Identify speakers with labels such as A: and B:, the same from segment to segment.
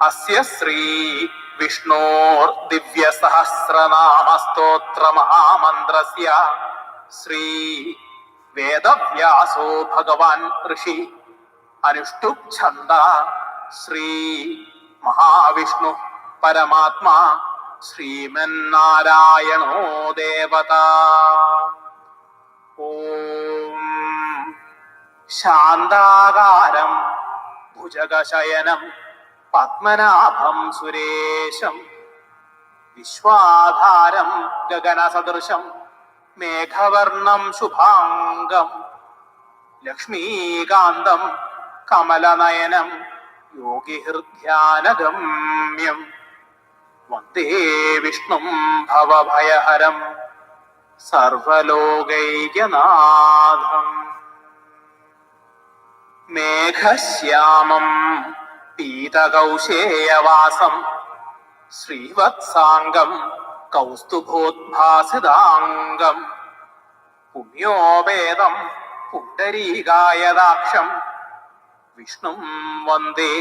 A: അസ്യ ശ്രീ വിഷ്ണോർ ദിവ്യ സഹസ്രനാമ സ്തോത്ര മഹാമന്ത്രസ്യ ശ്രീ വേദവ്യാസോ ഭഗവാൻ ഋഷി അനുഷ്ടുപ് ഛന്ദ ശ്രീ മഹാവിഷ്ണു പരമാത്മാ ശ്രീമന്നാരായണോ ദേവത. ഓം ശാന്താകാരം ഭുജഗശയനം പത്മനാഭം സുരേശം വിശ്വാധാരം ഗഗനസദൃശം മേഘവർണം ശുഭാംഗം ലക്ഷ്മീകാന്തം കമലനയനം യോഗിഹൃദ്ധ്യാനഗമ്യം വന്ദേ വിഷ്ണും ഭവഭയഹരം സർവലോകൈകനാഥം. മേഘശ്യാമം പീതകൗശേയവാസം ശ്രീവത്സാംഗം കൗസ്തുഭോദ്ഭാസിതാംഗം പുണ്യോപേതം പുണ്ടരീകായദാക്ഷം വിഷ്ണും വന്ദേ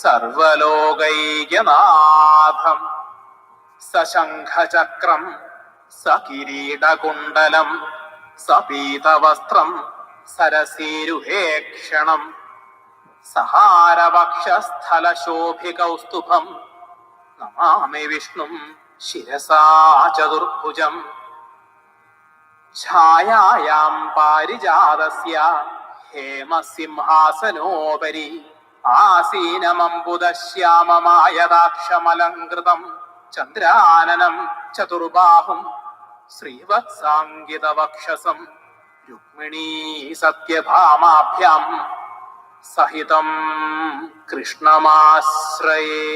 A: സർവലോകൈകനാഥം. സശംഖചക്രം സകിരീടകുണ്ടലം സപീതവസ്ത്രം സരസീരുഹേക്ഷണം സഹാരവക്ഷസ്ഥലശോഭികൗസ്തുഭം നമാമി വിഷ്ണും ശിരസാ ചതുർഭുജം. ഛായായാം പാരിജാതസ്യ ഹേമസിംഹാസനോപരി ആസീനമംബുദശ്യാമമായദാക്ഷമലങ്കൃതം ചന്ദ്രാനനം ചതുർബാഹും ശ്രീവത്സാംഗിതവക്ഷസം രുക്മിണീ സത്യഭാമാഭ്യാം സഹിതം കൃഷ്ണമാശ്രയേ.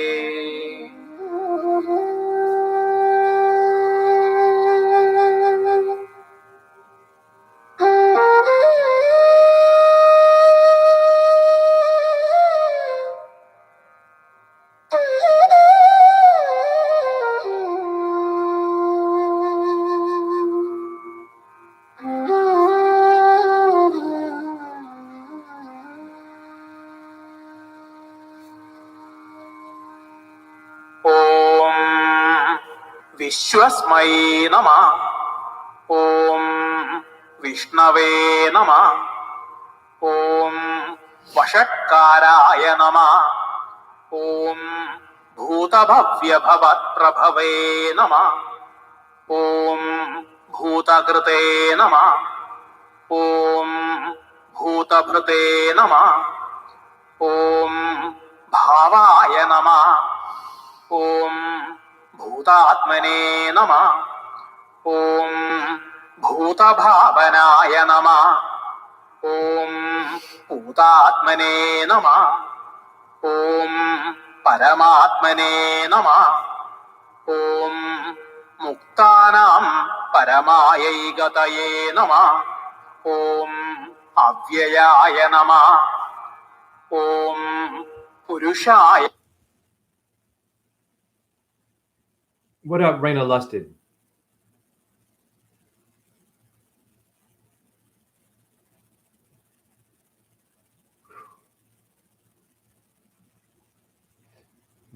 A: വിശ്വസ്മൈ നമഃ. ഓം വിഷ്ണവേ നമഃ. ഓം വഷട്കാരായ നമഃ. ഓം ഭൂതഭവ്യഭവത്പ്രഭവേ നമഃ. ഓം ഭൂതകൃതേ നമഃ. ഓം ഭൂതഭൃതേ നമഃ. ഓം ഭാവായ നമഃ. ഓം ഭൂതാത്മനേ നമഃ. ഓം ഭൂതഭാവനായ നമഃ. ഓം ഭൂതാത്മനേ നമഃ. ഓം പരമാത്മനേ നമഃ. ഓം മുക്താനാം പരമായൈകതയേ നമഃ. ഓം അവ്യയായ നമഃ. ഓം പുരുഷായ.
B: What up, Raina Lusted?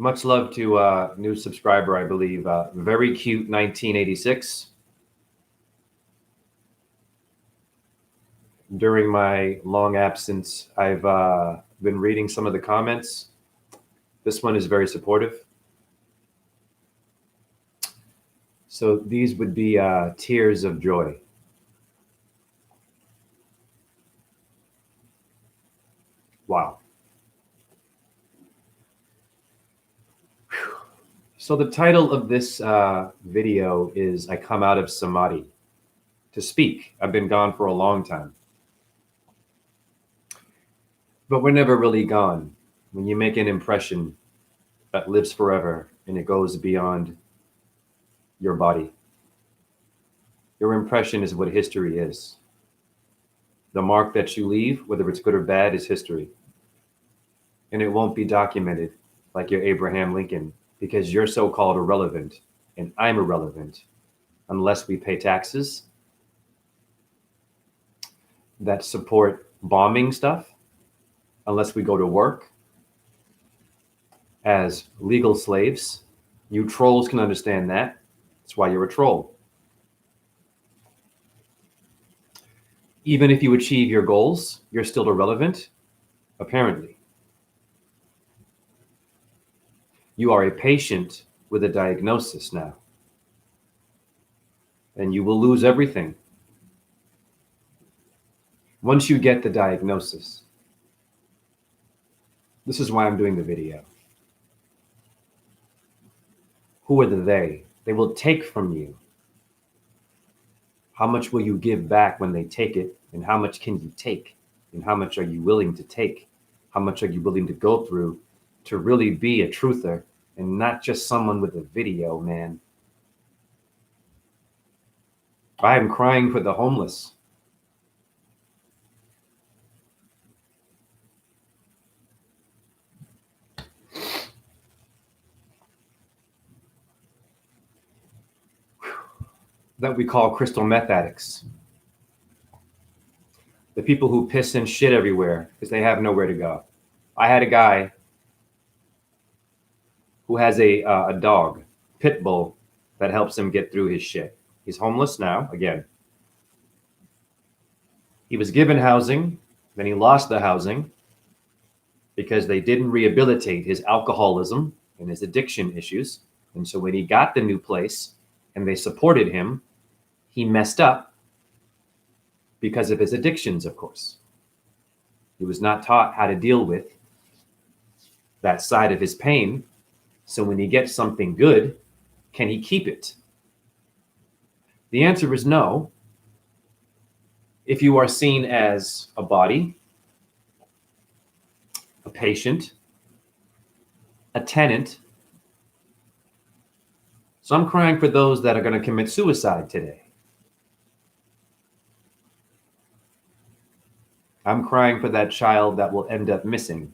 B: Much love to new subscriber, I believe. Very cute 1986. During my long absence, I've been reading some of the comments. This one is very supportive. So these would be tears of joy. Wow. So the title of this video is I Come Out of Samadhi to speak. I've been gone for a long time. But we're never really gone. When you make an impression that lives forever and it goes beyond your body. Your impression is what history is. The mark that you leave, whether it's good or bad, is history. And it won't be documented like your Abraham Lincoln because you're so-called irrelevant and I'm irrelevant unless we pay taxes that support bombing stuff, unless we go to work, as legal slaves. You trolls can understand that. That's why you're a troll. Even if you achieve your goals, you're still irrelevant, apparently. You are a patient with a diagnosis now. And you will lose everything once you get the diagnosis. This is why I'm doing the video. Who are the they? They will take from you. How much will you give back when they take it? And how much can you take? And how much are you willing to take? How much are you willing to go through to really be a truther and not just someone with a video, man? I am crying for the homeless. That we call crystal meth addicts. The people who piss and shit everywhere because they have nowhere to go. I had a guy who has a dog, pit bull, that helps him get through his shit. He's homeless now, again. He was given housing, then he lost the housing because they didn't rehabilitate his alcoholism and his addiction issues. And so when he got the new place and they supported him, he messed up because of his addictions, of course. He was not taught how to deal with that side of his pain. So when he gets something good, can he keep it? The answer is no. If you are seen as a body, a patient, a tenant. So I'm crying for those that are going to commit suicide today. I'm crying for that child that will end up missing.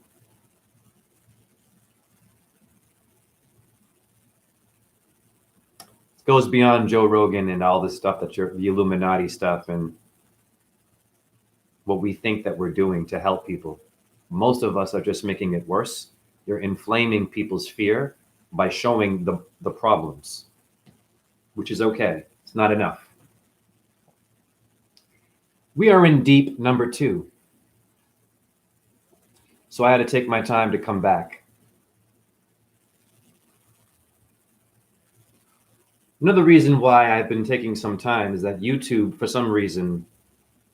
B: It goes beyond Joe Rogan and all this stuff that the Illuminati stuff and what we think that we're doing to help people. Most of us are just making it worse. You're inflaming people's fear by showing the problems, which is okay. It's not enough. We are in deep number 2. So I had to take my time to come back. Another reason why I've been taking some time is that YouTube, for some reason,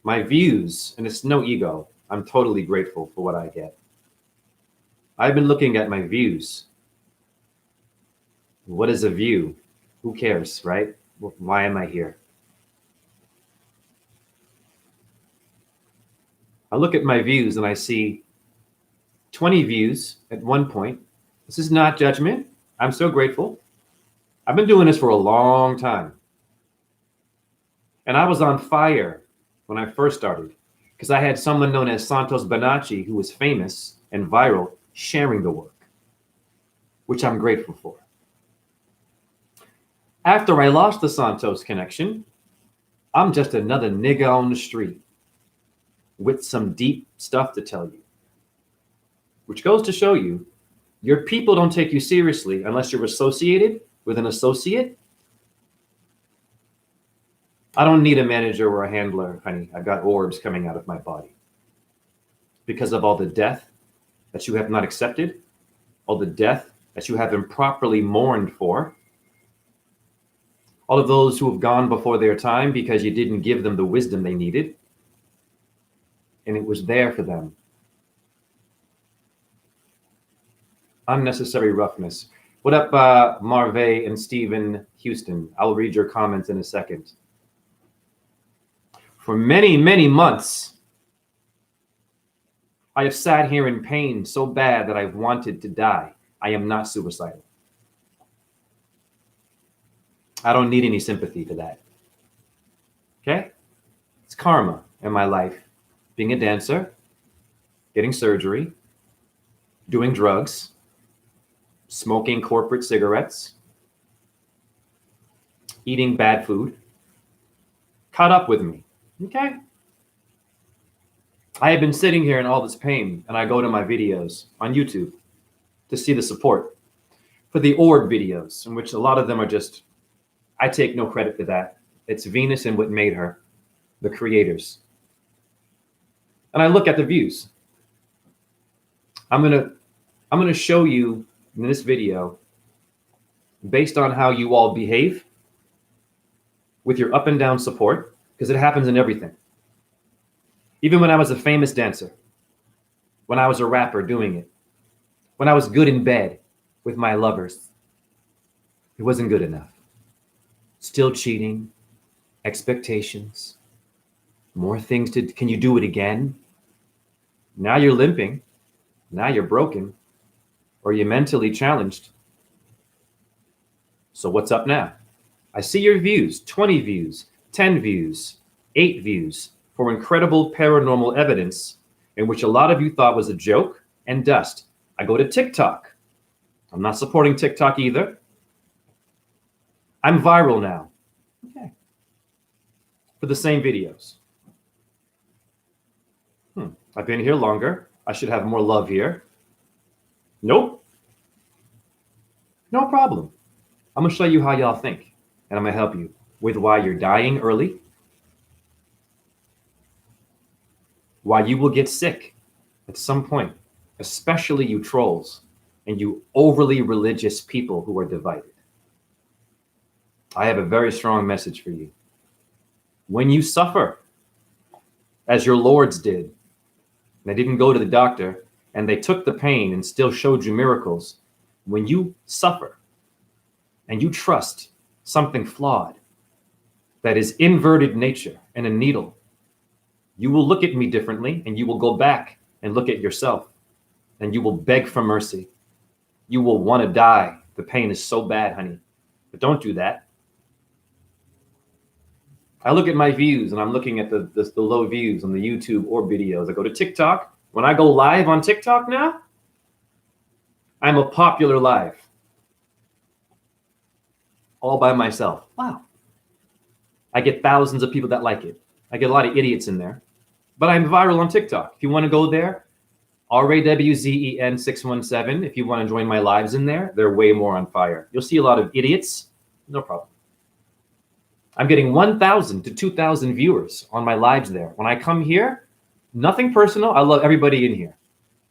B: my views, and it's no ego, I'm totally grateful for what I get. I've been looking at my views. What is a view? Who cares, right? Why am I here? I look at my views and I see 20 views at one point. This is not judgment. I'm so grateful. I've been doing this for a long time. And I was on fire when I first started because I had someone known as Santos Bonacci who was famous and viral sharing the work, which I'm grateful for. After I lost the Santos connection, I'm just another nigga on the street with some deep stuff to tell you, which goes to show you your people don't take you seriously unless you're associated with an associate. I don't need a manager or a handler, honey. I've got orbs coming out of my body because of all the death that you have not accepted, all the death that you have improperly mourned for, all of those who have gone before their time because you didn't give them the wisdom they needed, and it was there for them. Unnecessary roughness. What up, Marve and Stephen Houston? I'll read your comments in a second. For many, many months, I have sat here in pain so bad that I've wanted to die. I am not suicidal. I don't need any sympathy for that. Okay? It's karma in my life. Being a dancer, getting surgery, doing drugs, smoking corporate cigarettes, eating bad food, caught up with me. Okay? I have been sitting here in all this pain, and I go to my videos on YouTube. to see the support for the orb videos, in which a lot of them are just, I take no credit for that. It's Venus and what made her, the creators. And I look at the views. I'm gonna show you in this video, based on how you all behave with your up and down support, because it happens in everything. Even when I was a famous dancer, when I was a rapper doing it, when I was good in bed with my lovers, it wasn't good enough. Still cheating, expectations, more things to, can you do it again? Now you're limping, now you're broken, or you're mentally challenged. So what's up now? I see your views, 20 views, 10 views, 8 views for incredible paranormal evidence in which a lot of you thought was a joke and dust. I go to TikTok. I'm not supporting TikTok either. I'm viral now. Okay. For the same videos. I've been here longer. I should have more love here. Nope. No problem. I'm gonna show you how y'all think, and I'm gonna help you with why you're dying early, why you will get sick at some point, especially you trolls and you overly religious people who are divided. I have a very strong message for you. When you suffer, as your lords did, they didn't go to the doctor and they took the pain and still showed you miracles. When you suffer and you trust something flawed that is inverted nature and a needle, you will look at me differently, and you will go back and look at yourself, and you will beg for mercy. You will want to die. The pain is so bad, honey. But don't do that. I look at my views, and I'm looking at the low views on the YouTube or videos. I go to TikTok. When I go live on TikTok now, I'm a popular live. All by myself. Wow. I get thousands of people that like it. I get a lot of idiots in there. But I'm viral on TikTok. If you want to go there, RAWZEN617. If you want to join my lives in there, they're way more on fire. You'll see a lot of idiots. No problem. I'm getting 1,000 to 2,000 viewers on my lives there. When I come here, nothing personal. I love everybody in here.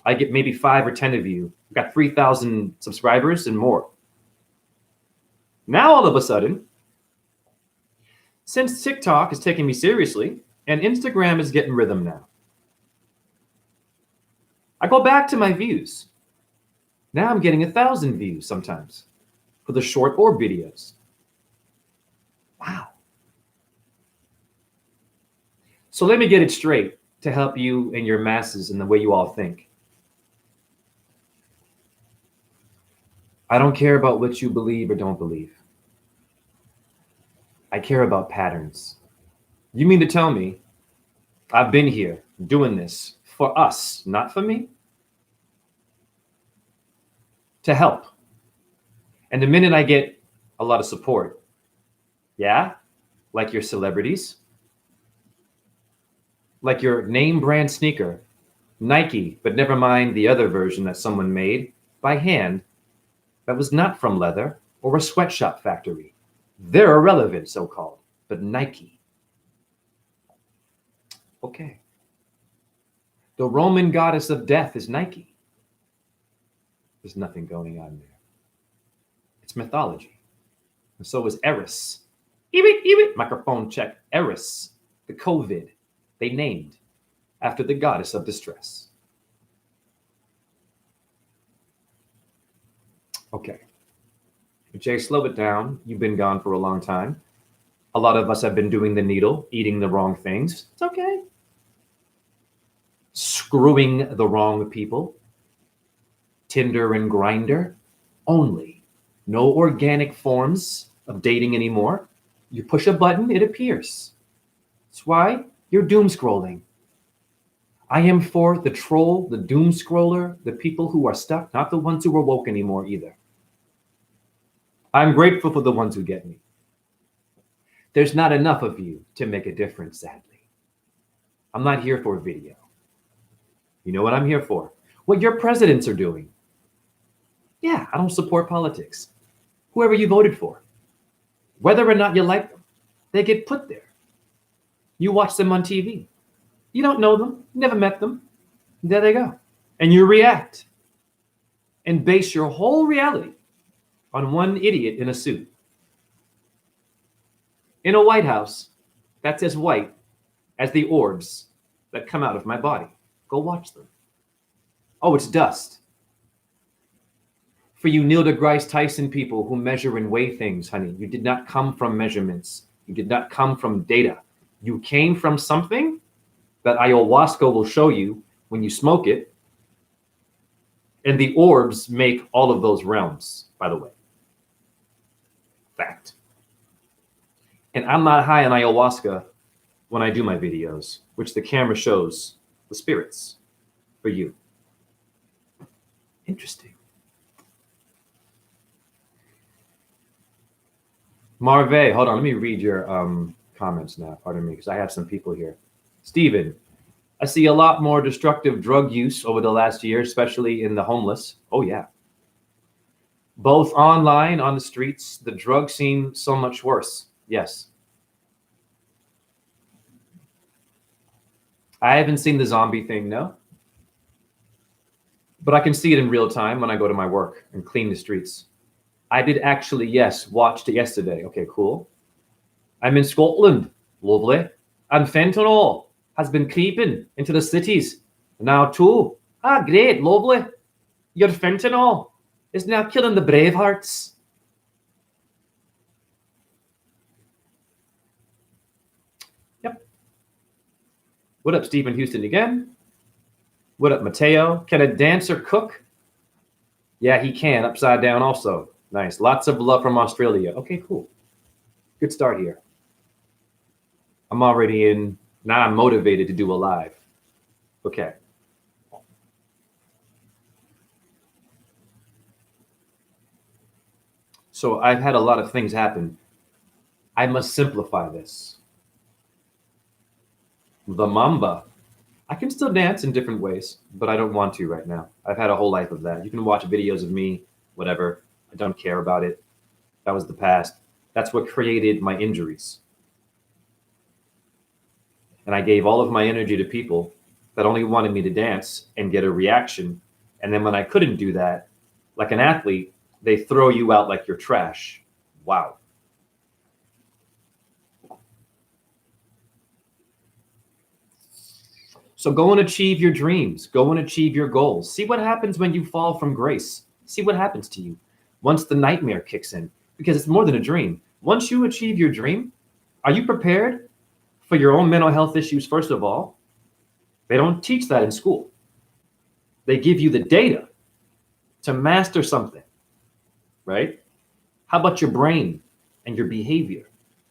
B: I get maybe 5 or 10 of you. I've got 3,000 subscribers and more. Now, all of a sudden, since TikTok is taking me seriously and Instagram is getting rhythm now, I go back to my views. Now I'm getting 1,000 views sometimes for the short orb videos. Wow. So let me get it straight to help you and your masses in the way you all think. I don't care about what you believe or don't believe. I care about patterns. You mean to tell me I've been here doing this for us, not for me? To help. And the minute I get a lot of support, yeah, like your celebrities, like your name brand sneaker, Nike, but never mind the other version that someone made by hand that was not from leather or a sweatshop factory. They're irrelevant, so-called, but Nike. Okay. The Roman goddess of death is Nike. There's nothing going on there. It's mythology. And so is Eris. Microphone check. Eris, the COVID, they named after the goddess of distress. Okay. Jay, slow it down. You've been gone for a long time. A lot of us have been doing the needle, eating the wrong things. It's okay. Screwing the wrong people. Tinder and Grindr only. No organic forms of dating anymore. You push a button, it appears. That's why you're doom scrolling. I am for the troll, the doom scroller, the people who are stuck, not the ones who are woke anymore either. I'm grateful for the ones who get me. There's not enough of you to make a difference, sadly. I'm not here for a video. You know what I'm here for? What your presidents are doing. Yeah, I don't support politics. Whoever you voted for, whether or not you like them, they get put there. You watch them on TV. You don't know them, never met them. There they go. And you react and base your whole reality on one idiot in a suit. In a White House that's as white as the orbs that come out of my body. Go watch them. Oh, it's dust. For you Neil deGrasse Tyson people who measure and weigh things, honey, you did not come from measurements. You did not come from data. You came from something that ayahuasca will show you when you smoke it. And the orbs make all of those realms, by the way. Fact. And I'm not high on ayahuasca when I do my videos, which the camera shows the spirits for you. Interesting. Marve, hold on, let me read your comments now. Pardon me, because I have some people here. Stephen, I see a lot more destructive drug use over the last year, especially in the homeless. Oh, yeah. Both online, on the streets, the drugs seem so much worse. Yes. I haven't seen the zombie thing, no. But I can see it in real time when I go to my work and clean the streets. I did actually, yes, watched it yesterday. Okay, cool. I'm in Scotland. Lovely. And fentanyl has been creeping into the cities now too. Ah, great, lovely. Your fentanyl is now killing the Bravehearts. Yep. What up, Stephen Houston again? What up, Mateo? Can a dancer cook? Yeah, he can. Upside down also. Nice. Lots of love from Australia. Okay, cool. Good start here. I'm already in. Now I'm motivated to do a live. Okay. So I've had a lot of things happen. I must simplify this. The Mamba. I can still dance in different ways, but I don't want to right now. I've had a whole life of that. You can watch videos of me, whatever. I don't care about it. That was the past. That's what created my injuries. And I gave all of my energy to people that only wanted me to dance and get a reaction. And then when I couldn't do that, like an athlete, they throw you out like you're trash. Wow. So go and achieve your dreams. Go and achieve your goals. See what happens when you fall from grace. See what happens to you once the nightmare kicks in, because it's more than a dream. Once you achieve your dream, are you prepared for your own mental health issues? First of all, they don't teach that in school. They give you the data to master something, right? How about your brain and your behavior,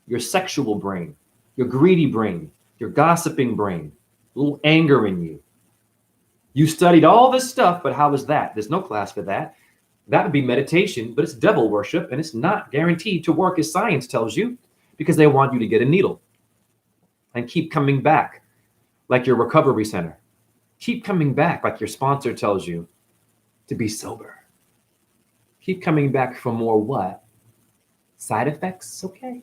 B: your sexual brain, your greedy brain, your gossiping brain, a little anger in you? You studied all this stuff, but how is that? There's no class for that. That would be meditation, but it's devil worship, and it's not guaranteed to work as science tells you, because they want you to get a needle and keep coming back like your recovery center. Keep coming back like your sponsor tells you to be sober. Keep coming back for more what? Side effects? Okay.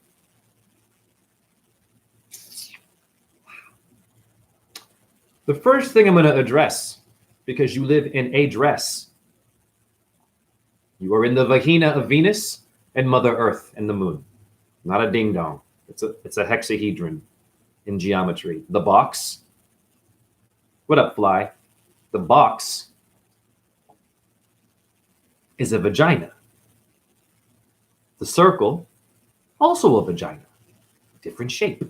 B: The first thing I'm going to address, because you live in a dress, you are in the vagina of Venus and Mother Earth and the moon. Not a ding dong. It's a hexahedron in geometry. The box. What up, Fly? The box is a vagina. The circle, also a vagina. Different shape.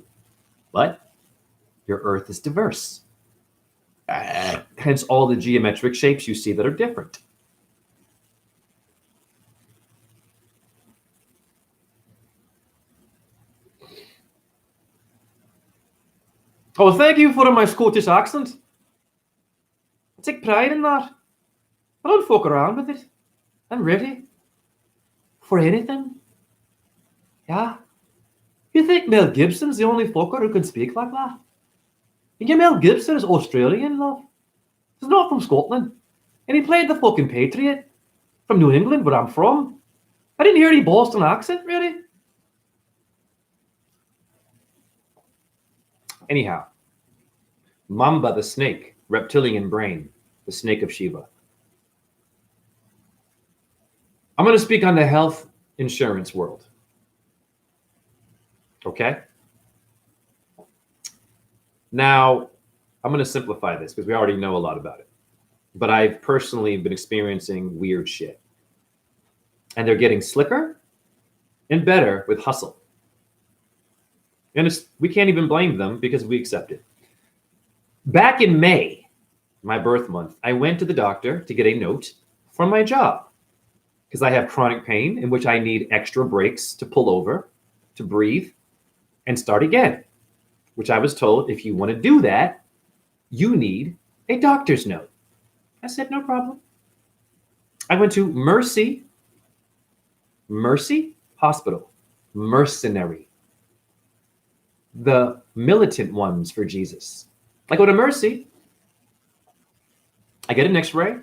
B: But your Earth is diverse. Hence all the geometric shapes you see that are different. Oh, thank you for my Scottish accent. I take pride in that. I don't fuck around with it. I'm ready for anything. Yeah. You think Mel Gibson's the only fucker who can speak like that? You Mel Gibson is Australian, love. He's not from Scotland. And he played the fucking Patriot from New England, where I'm from. I didn't hear any Boston accent, really. Anyhow, Mamba the snake, reptilian brain, the snake of Shiva. I'm going to speak on the health insurance world. Okay? Now, I'm going to simplify this because we already know a lot about it. But I've personally been experiencing weird shit. And they're getting slicker and better with hustle. And we can't even blame them because we accept it. Back in May, my birth month, I went to the doctor to get a note from my job because I have chronic pain in which I need extra breaks to pull over, to breathe, and start again, which I was told if you want to do that, you need a doctor's note. I said, no problem. I went to Mercy Hospital, Mercenary, the militant ones for Jesus. I go to Mercy. I get an x-ray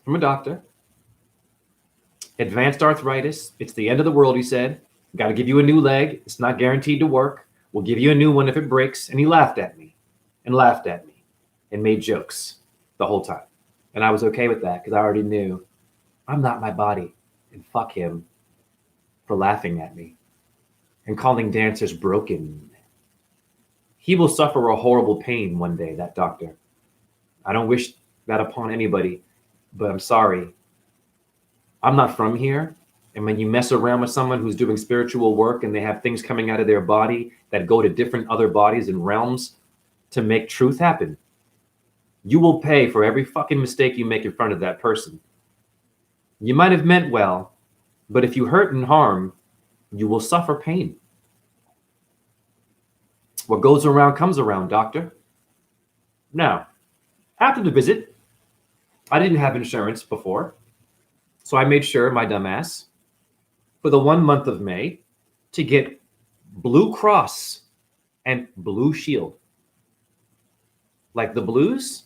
B: from a doctor. Advanced arthritis. It's the end of the world, he said. Got to give you a new leg. It's not guaranteed to work. We'll give you a new one if it breaks. And he laughed at me and made jokes the whole time. And I was okay with that because I already knew I'm not my body. And fuck him for laughing at me and calling dancers broken. He will suffer a horrible pain one day, that doctor. I don't wish that upon anybody, but I'm sorry. I'm not from here. And when you mess around with someone who's doing spiritual work and they have things coming out of their body that go to different other bodies and realms to make truth happen, you will pay for every fucking mistake you make in front of that person. You might have meant well, but if you hurt and harm, you will suffer pain. What goes around comes around, doctor. Now, after the visit, I didn't have insurance before, so I made sure, my dumbass, for the 1 month of May, to get Blue Cross and Blue Shield. Like the Blues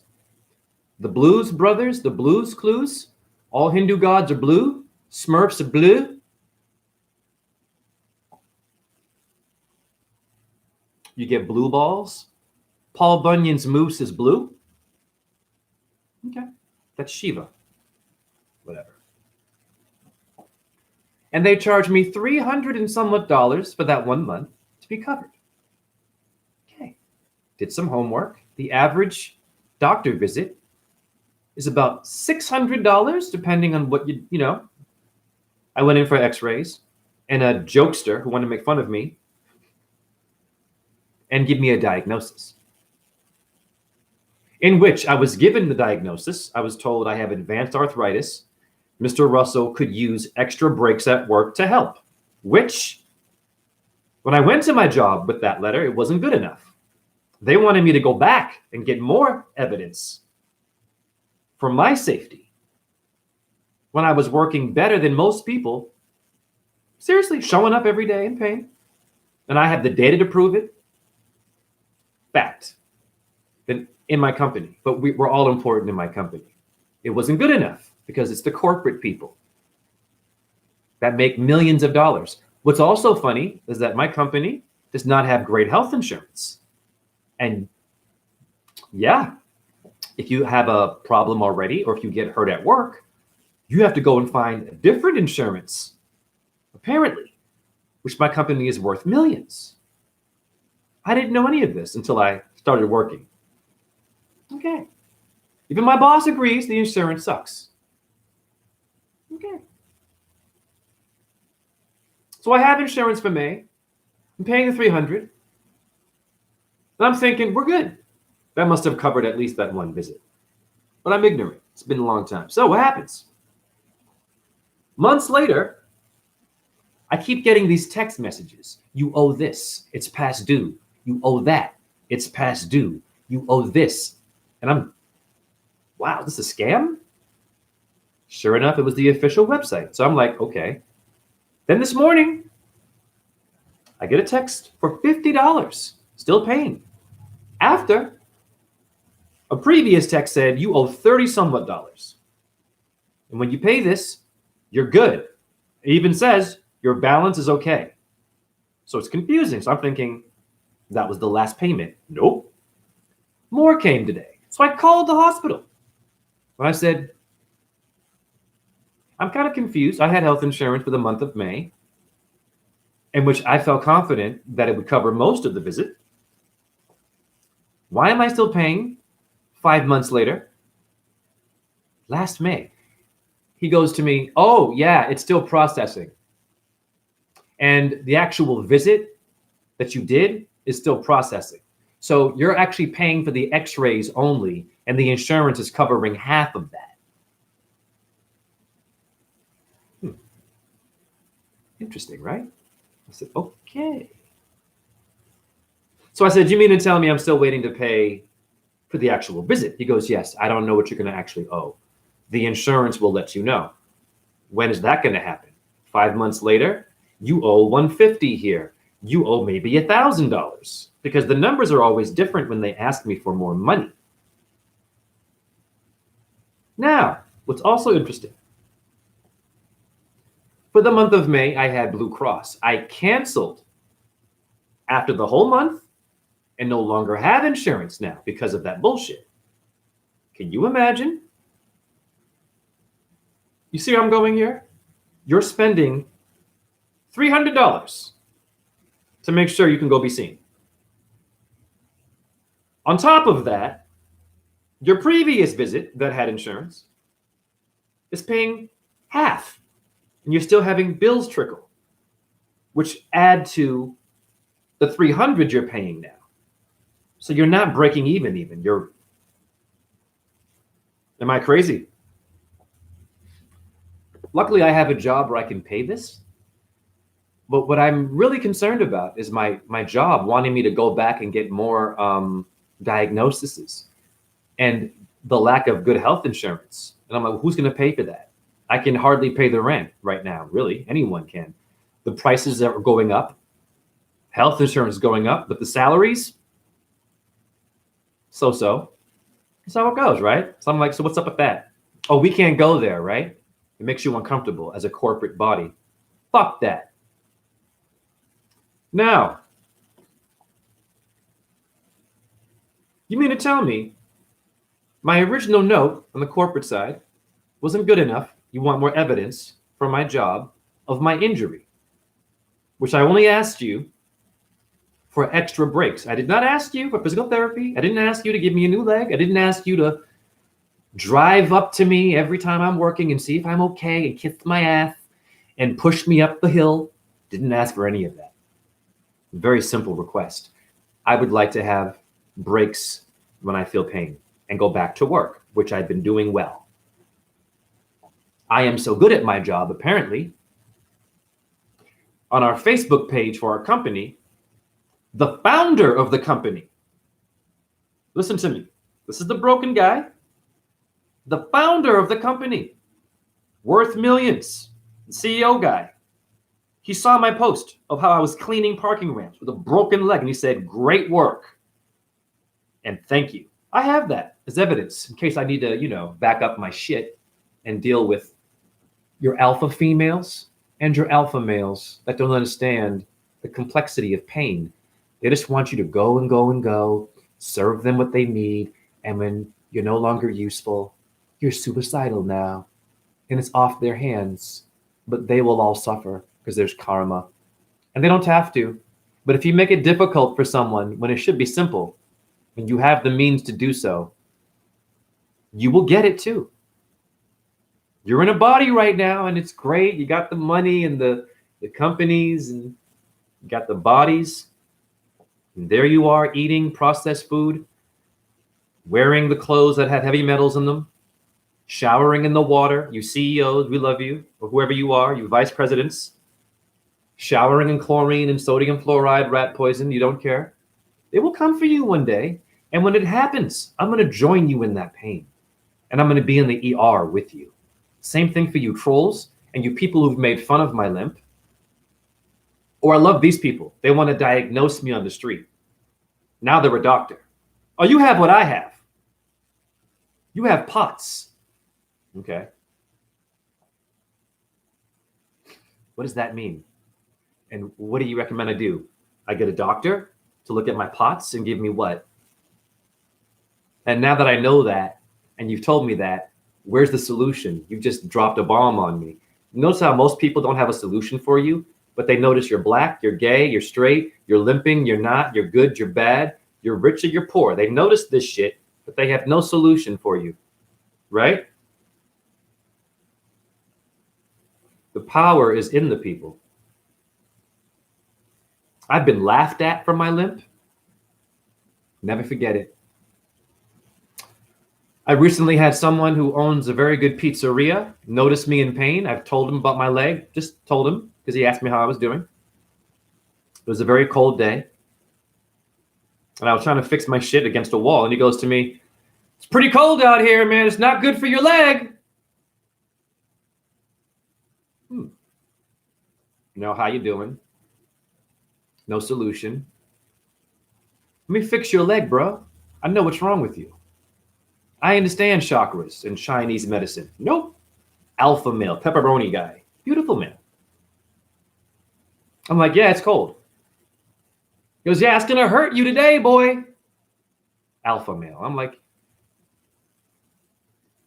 B: Brothers, the Blues Clues, all Hindu gods are blue, Smurfs are blue. You get blue balls. Paul Bunyan's moose is blue. Okay, that's Shiva. Whatever. And they charged me $300 and somewhat for that 1 month to be covered. Okay. Did some homework. The average doctor visit is about $600, depending on what you know. I went in for x-rays and a jokester who wanted to make fun of me and give me a diagnosis. In which I was given the diagnosis. I was told I have advanced arthritis. Mr. Russell could use extra breaks at work to help, which, when I went to my job with that letter, it wasn't good enough. They wanted me to go back and get more evidence for my safety when I was working better than most people, seriously, showing up every day in pain, and I have the data to prove it. Fact. Then in my company, but we're all important in my company. It wasn't good enough because it's the corporate people that make millions of dollars. What's also funny is that my company does not have great health insurance. And yeah, if you have a problem already, or if you get hurt at work, you have to go and find a different insurance, apparently, which my company is worth millions. I didn't know any of this until I started working. Okay. Even my boss agrees the insurance sucks. Okay. So I have insurance for May. I'm paying the $300. And I'm thinking, we're good. That must have covered at least that one visit. But I'm ignorant. It's been a long time. So what happens? Months later, I keep getting these text messages. You owe this. It's past due. You owe that. It's past due. You owe this. And I'm, wow, this is a scam? Sure enough, it was the official website. So I'm like, okay. Then this morning, I get a text for $50, still paying. After a previous text said, you owe 30 somewhat dollars. And when you pay this, you're good. It even says your balance is okay. So it's confusing. So I'm thinking that was the last payment. Nope. More came today. So I called the hospital. I said, I'm kind of confused. I had health insurance for the month of May, in which I felt confident that it would cover most of the visit. Why am I still paying 5 months later? Last May. He goes to me, oh, yeah, it's still processing. And the actual visit that you did is still processing. So you're actually paying for the x-rays only, and the insurance is covering half of that. Interesting, right? I said, okay. So I said, you mean to tell me I'm still waiting to pay for the actual visit? He goes, yes, I don't know what you're going to actually owe. The insurance will let you know. When is that going to happen? 5 months later, you owe $150 here. You owe maybe $1,000 because the numbers are always different when they ask me for more money. Now, what's also interesting, for the month of May, I had Blue Cross. I canceled after the whole month and no longer have insurance now because of that bullshit. Can you imagine? You see where I'm going here? You're spending $300 to make sure you can go be seen. On top of that, your previous visit that had insurance is paying half, and you're still having bills trickle, which add to the $300 you're paying now. So you're not breaking even. Am I crazy? Luckily, I have a job where I can pay this. But what I'm really concerned about is my job wanting me to go back and get more diagnoses and the lack of good health insurance. And I'm like, who's going to pay for that? I can hardly pay the rent right now, really. Anyone can. The prices are going up. Health insurance is going up, but the salaries, so. That's how it goes, right? So I'm like, so what's up with that? Oh, we can't go there, right? It makes you uncomfortable as a corporate body. Fuck that. Now, you mean to tell me my original note on the corporate side wasn't good enough? You want more evidence from my job of my injury, which I only asked you for extra breaks. I did not ask you for physical therapy. I didn't ask you to give me a new leg. I didn't ask you to drive up to me every time I'm working and see if I'm okay and kiss my ass and push me up the hill. Didn't ask for any of that. Very simple request. I would like to have breaks when I feel pain and go back to work, which I've been doing well. I am so good at my job, apparently. On our Facebook page for our company, the founder of the company, listen to me, this is the broken guy, the founder of the company, worth millions, the CEO guy, he saw my post of how I was cleaning parking ramps with a broken leg, and he said, great work, and thank you. I have that as evidence in case I need to, back up my shit and deal with your alpha females and your alpha males that don't understand the complexity of pain. They just want you to go and go and go, serve them what they need, and when you're no longer useful, you're suicidal now, and it's off their hands. But they will all suffer because there's karma, and they don't have to. But if you make it difficult for someone when it should be simple, and you have the means to do so, you will get it too. You're in a body right now, and it's great. You got the money and the companies, and you got the bodies. And there you are eating processed food, wearing the clothes that have heavy metals in them, showering in the water. You CEOs, we love you, or whoever you are, you vice presidents, showering in chlorine and sodium fluoride, rat poison, you don't care. It will come for you one day. And when it happens, I'm going to join you in that pain. And I'm going to be in the ER with you. Same thing for you trolls and you people who've made fun of my limp. Or I love these people. They want to diagnose me on the street. Now they're a doctor. Oh, you have what I have. You have POTS. Okay. What does that mean? And what do you recommend I do? I get a doctor to look at my POTS and give me what? And now that I know that, and you've told me that, where's the solution? You've just dropped a bomb on me. Notice how most people don't have a solution for you, but they notice you're black, you're gay, you're straight, you're limping, you're not, you're good, you're bad, you're rich or you're poor. They notice this shit, but they have no solution for you, right? The power is in the people. I've been laughed at for my limp. Never forget it. I recently had someone who owns a very good pizzeria notice me in pain. I've told him about my leg, just told him because he asked me how I was doing. It was a very cold day. And I was trying to fix my shit against a wall. And he goes to me, "It's pretty cold out here, man. It's not good for your leg." No, how you doing? No solution. Let me fix your leg, bro. I know what's wrong with you. I understand chakras and Chinese medicine. Nope. Alpha male, pepperoni guy. Beautiful man. I'm like, yeah, it's cold. He goes, yeah, it's going to hurt you today, boy. Alpha male. I'm like,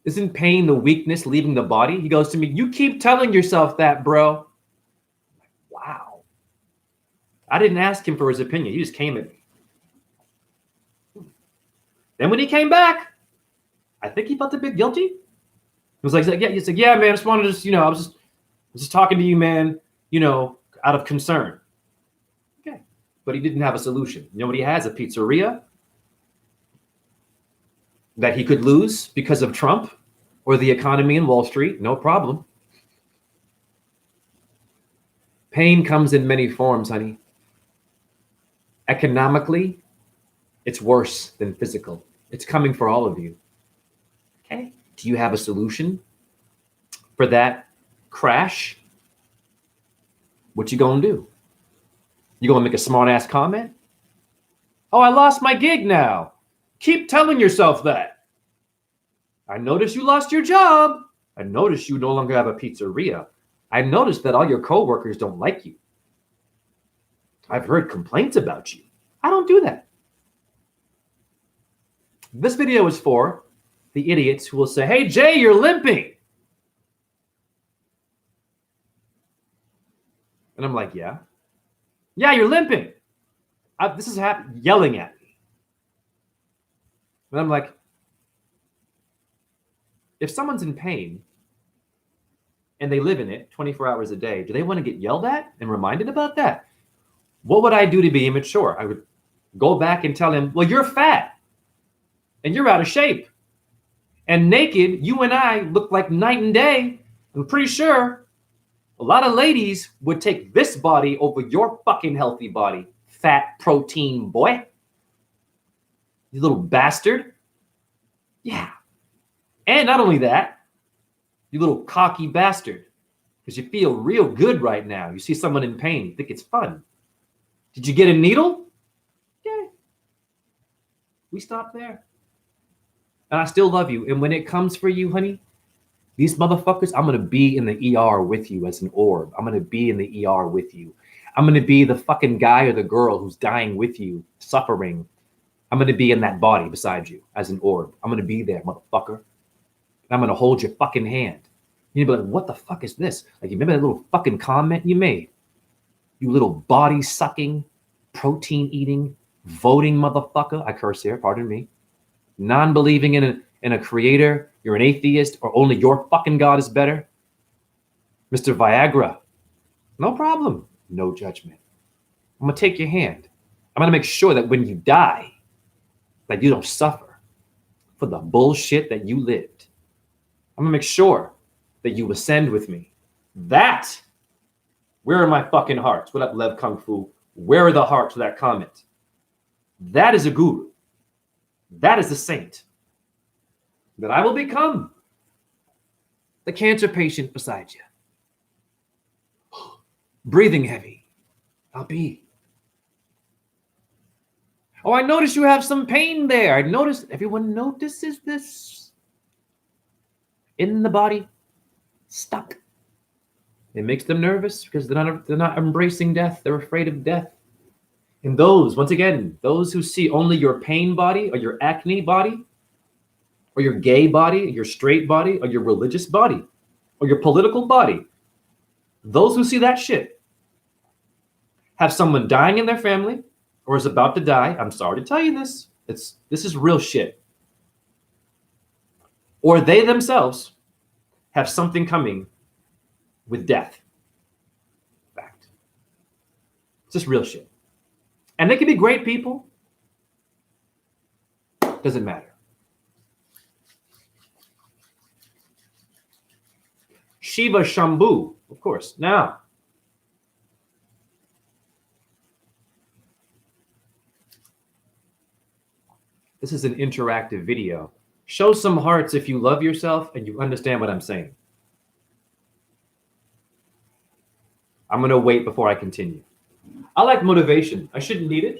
B: isn't pain the weakness leaving the body? He goes to me, you keep telling yourself that, bro. I'm like, wow. I didn't ask him for his opinion. He just came at me. Then when he came back, I think he felt a bit guilty. He was like, yeah, he's like, yeah, man, I just wanted to just, I was just talking to you, man, out of concern. Okay. But he didn't have a solution. You know what he has? A pizzeria that he could lose because of Trump or the economy in Wall Street. No problem. Pain comes in many forms, honey. Economically, it's worse than physical. It's coming for all of you. Okay. Do you have a solution for that crash? What you gonna do? You gonna make a smart ass comment? Oh, I lost my gig now. Keep telling yourself that. I noticed you lost your job. I noticed you no longer have a pizzeria. I noticed that all your coworkers don't like you. I've heard complaints about you. I don't do that. This video is for the idiots who will say, hey, Jay, you're limping. And I'm like, yeah. Yeah, you're limping. This is yelling at me. And I'm like, if someone's in pain and they live in it 24 hours a day, do they want to get yelled at and reminded about that? What would I do to be immature? I would go back and tell him, well, you're fat and you're out of shape. And naked, you and I look like night and day. I'm pretty sure a lot of ladies would take this body over your fucking healthy body, fat protein boy. You little bastard. Yeah. And not only that, you little cocky bastard. Because you feel real good right now. You see someone in pain. You think it's fun. Did you get a needle? Yeah. We stop there. And I still love you. And when it comes for you, honey, these motherfuckers, I'm going to be in the ER with you as an orb. I'm going to be in the ER with you. I'm going to be the fucking guy or the girl who's dying with you, suffering. I'm going to be in that body beside you as an orb. I'm going to be there, motherfucker. And I'm going to hold your fucking hand. You're going to be like, what the fuck is this? Like, you remember that little fucking comment you made? You little body-sucking, protein-eating, voting motherfucker. I curse here, pardon me. Non-believing in a creator. You're an atheist, or only your fucking God is better. Mr. Viagra. No problem. No judgment. I'm going to take your hand. I'm going to make sure that when you die, that you don't suffer for the bullshit that you lived. I'm going to make sure that you ascend with me. That, where are my fucking hearts? What up, Lev Kung Fu? Where are the hearts of that comment? That is a guru. That is a saint. That I will become the cancer patient beside you. Breathing heavy. I'll be. Oh, I noticed you have some pain there. I noticed. Everyone notices this. In the body. Stuck. It makes them nervous because they're not embracing death. They're afraid of death. And those, once again, those who see only your pain body or your acne body or your gay body, or your straight body, or your religious body, or your political body, those who see that shit have someone dying in their family or is about to die. I'm sorry to tell you this. This is real shit. Or they themselves have something coming with death. Fact. It's just real shit. And they can be great people. Doesn't matter. Shiva Shambhu, of course. Now, this is an interactive video. Show some hearts if you love yourself and you understand what I'm saying. I'm going to wait before I continue. I like motivation. I shouldn't need it.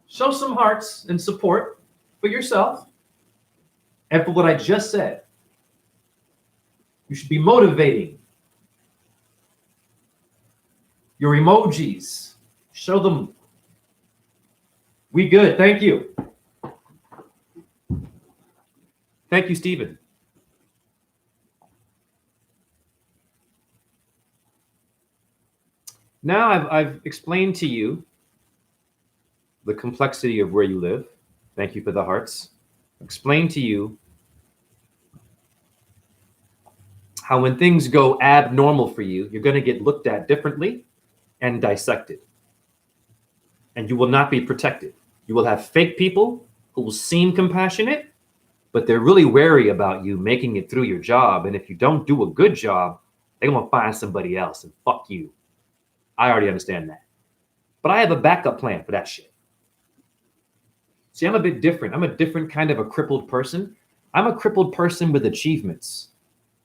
B: Show some hearts and support for yourself and for what I just said. You should be motivating. Your emojis. Show them. We good. Thank you. Thank you, Stephen. Now I've explained to you the complexity of where you live. Thank you for the hearts. Explained to you how when things go abnormal for you, you're going to get looked at differently and dissected. And you will not be protected. You will have fake people who will seem compassionate, but they're really wary about you making it through your job. And if you don't do a good job, they're going to find somebody else and fuck you. I already understand that. But I have a backup plan for that shit. See, I'm a bit different. I'm a different kind of a crippled person. I'm a crippled person with achievements.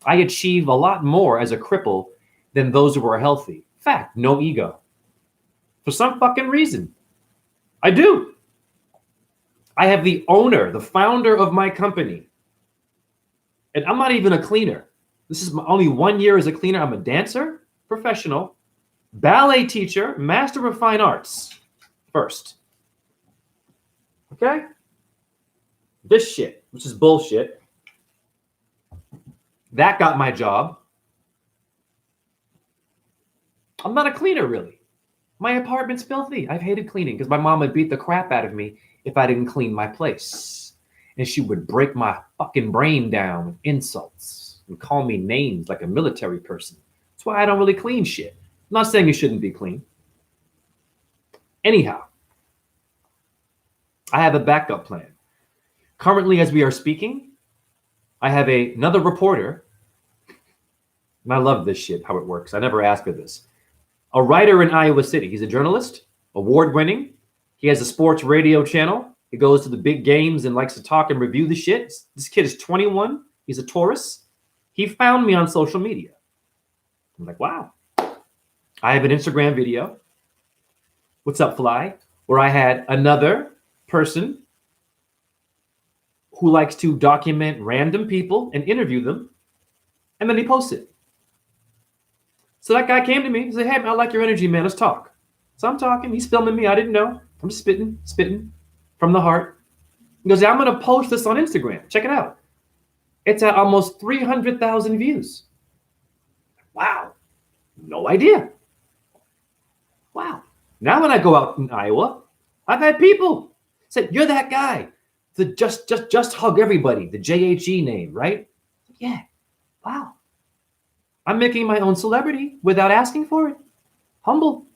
B: I achieve a lot more as a cripple than those who are healthy. Fact, no ego. For some fucking reason. I do. I have the owner, the founder of my company. And I'm not even a cleaner. This is my only 1 year as a cleaner. I'm a dancer, professional, ballet teacher, master of fine arts first. Okay? This shit, which is bullshit. That got my job. I'm not a cleaner, really. My apartment's filthy. I've hated cleaning because my mom would beat the crap out of me if I didn't clean my place. And she would break my fucking brain down with insults and call me names like a military person. That's why I don't really clean shit. I'm not saying you shouldn't be clean. Anyhow, I have a backup plan. Currently, as we are speaking, I have another reporter. And I love this shit, how it works. I never asked for this. A writer in Iowa City. He's a journalist, award-winning. He has a sports radio channel. He goes to the big games and likes to talk and review the shit. This kid is 21. He's a Taurus. He found me on social media. I'm like, wow. I have an Instagram video. What's up, Fly? Where I had another person who likes to document random people and interview them. And then he posts it. So that guy came to me and said, hey, man, I like your energy, man. Let's talk. So I'm talking. He's filming me. I didn't know. I'm just spitting from the heart. He goes, yeah, I'm going to post this on Instagram. Check it out. It's at almost 300,000 views. Wow. No idea. Wow. Now when I go out in Iowa, I've had people say, you're that guy. The just hug everybody. The JHE name, right? Yeah. Wow. I'm making my own celebrity without asking for it. Humble.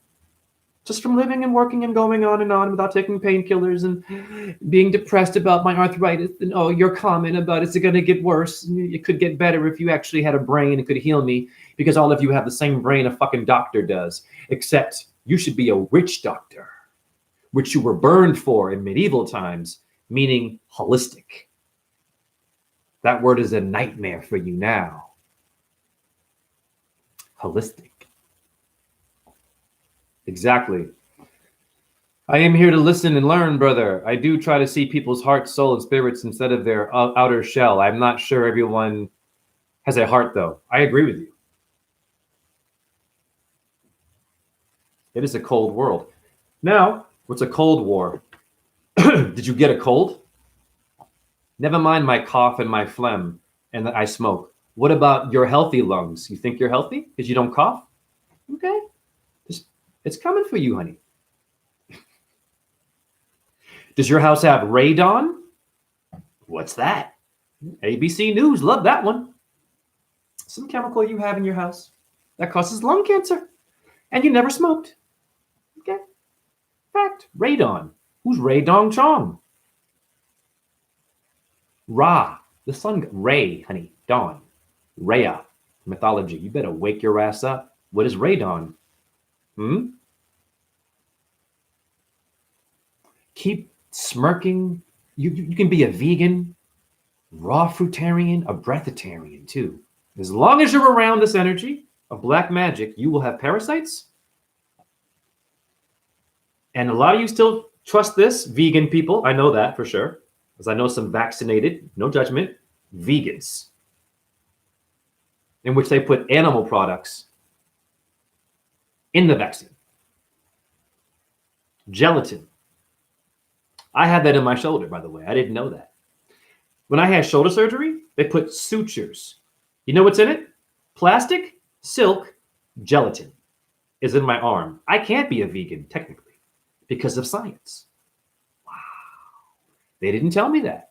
B: Just from living and working and going on and on without taking painkillers and being depressed about my arthritis. And oh, your comment about is it going to get worse? It could get better if you actually had a brain. It could heal me because all of you have the same brain a fucking doctor does. Except you should be a witch doctor, which you were burned for in medieval times, meaning holistic. That word is a nightmare for you now. Holistic. Exactly. I am here to listen and learn, brother. I do try to see people's heart, soul, and spirits instead of their outer shell. I'm not sure everyone has a heart, though. I agree with you. It is a cold world. Now, what's a cold war? Did you get a cold? Never mind my cough and my phlegm and that I smoke. What about your healthy lungs? You think you're healthy because you don't cough? Okay. It's coming for you, honey. Does your house have radon? What's that? ABC News, love that one. Some chemical you have in your house that causes lung cancer, and you never smoked. Okay. Fact. Radon. Who's Ray Dong Chong? Ra. The sun. Ray, honey. Dawn. Rhea. Mythology. You better wake your ass up. What is radon? Keep smirking. You can be a vegan, raw fruitarian, a breatharian too. As long as you're around this energy of black magic, you will have parasites. And a lot of you still trust this, vegan people. I know that for sure, because I know some vaccinated, no judgment, vegans, in which they put animal products in the vaccine. Gelatin. I had that in my shoulder, by the way. I didn't know that. When I had shoulder surgery, they put sutures. You know what's in it? Plastic, silk, gelatin is in my arm. I can't be a vegan, technically, because of science. Wow. They didn't tell me that.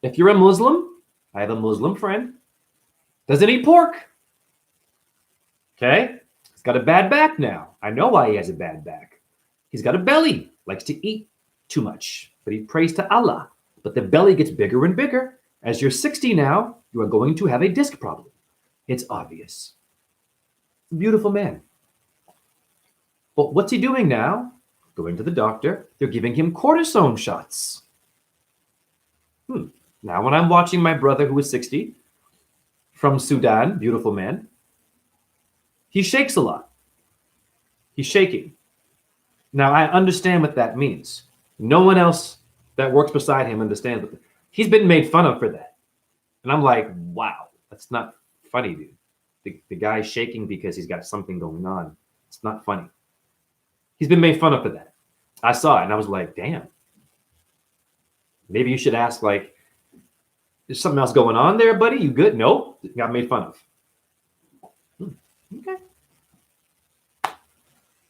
B: If you're a Muslim, I have a Muslim friend, doesn't eat pork. Okay? He's got a bad back now. I know why he has a bad back. He's got a belly, likes to eat too much, but he prays to Allah. But the belly gets bigger and bigger. As you're 60 now, you are going to have a disc problem. It's obvious. Beautiful man. But what's he doing now? Going to the doctor. They're giving him cortisone shots. Now, when I'm watching my brother who is 60 from Sudan, beautiful man, he shakes a lot. He's shaking. Now, I understand what that means. No one else that works beside him understands it. He's been made fun of for that. And I'm like, wow, that's not funny, dude. The guy's shaking because he's got something going on. It's not funny. He's been made fun of for that. I saw it and I was like, damn. Maybe you should ask, like, is something else going on there, buddy? You good? Nope. Got made fun of. Okay.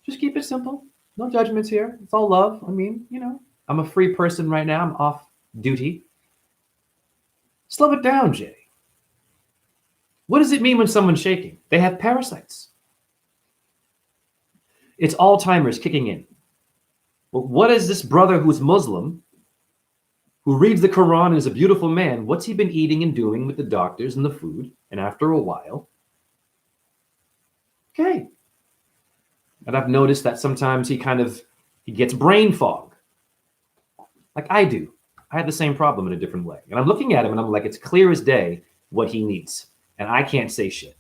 B: Just keep it simple. No judgments here. It's all love. I mean, I'm a free person right now. I'm off duty. Slow it down, Jay. What does it mean when someone's shaking? They have parasites. It's Alzheimer's kicking in. But what is this brother who's Muslim, who reads the Quran and is a beautiful man, what's he been eating and doing with the doctors and the food? And after a while, okay. And I've noticed that sometimes he gets brain fog. Like I do. I have the same problem in a different way. And I'm looking at him and I'm like, it's clear as day what he needs. And I can't say shit.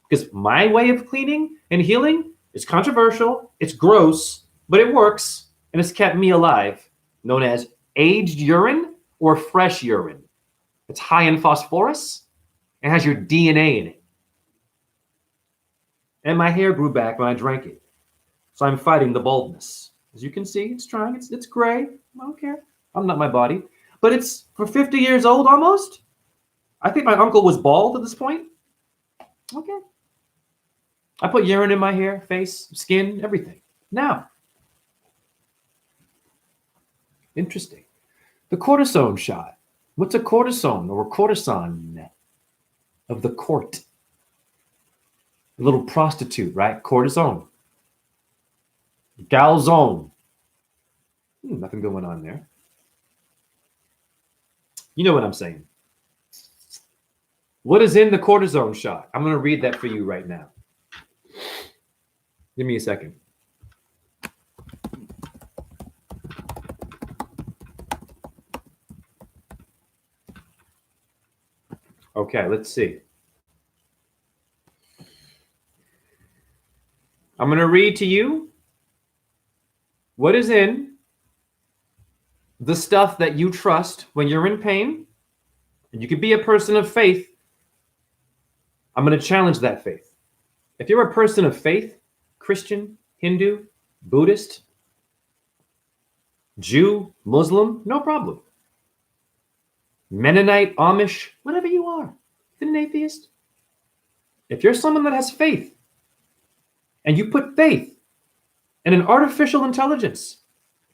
B: Because my way of cleaning and healing is controversial, it's gross, but it works, and it's kept me alive, known as aged urine or fresh urine. It's high in phosphorus and has your DNA in it. And my hair grew back when I drank it. So I'm fighting the baldness. As you can see, it's trying. It's gray. I don't care. I'm not my body. But it's for 50 years old almost. I think my uncle was bald at this point. Okay. I put urine in my hair, face, skin, everything. Now. Interesting. The cortisone shot. What's a cortisone or a cortisone of the court? A little prostitute, right? Cortisone. Galzone. Nothing going on there. You know what I'm saying. What is in the cortisone shot? I'm going to read that for you right now. Give me a second. Okay, let's see. I'm going to read to you what is in the stuff that you trust when you're in pain. And you could be a person of faith. I'm going to challenge that faith. If you're a person of faith, Christian, Hindu, Buddhist, Jew, Muslim, no problem. Mennonite, Amish, whatever you are, even an atheist. If you're someone that has faith, and you put faith in an artificial intelligence,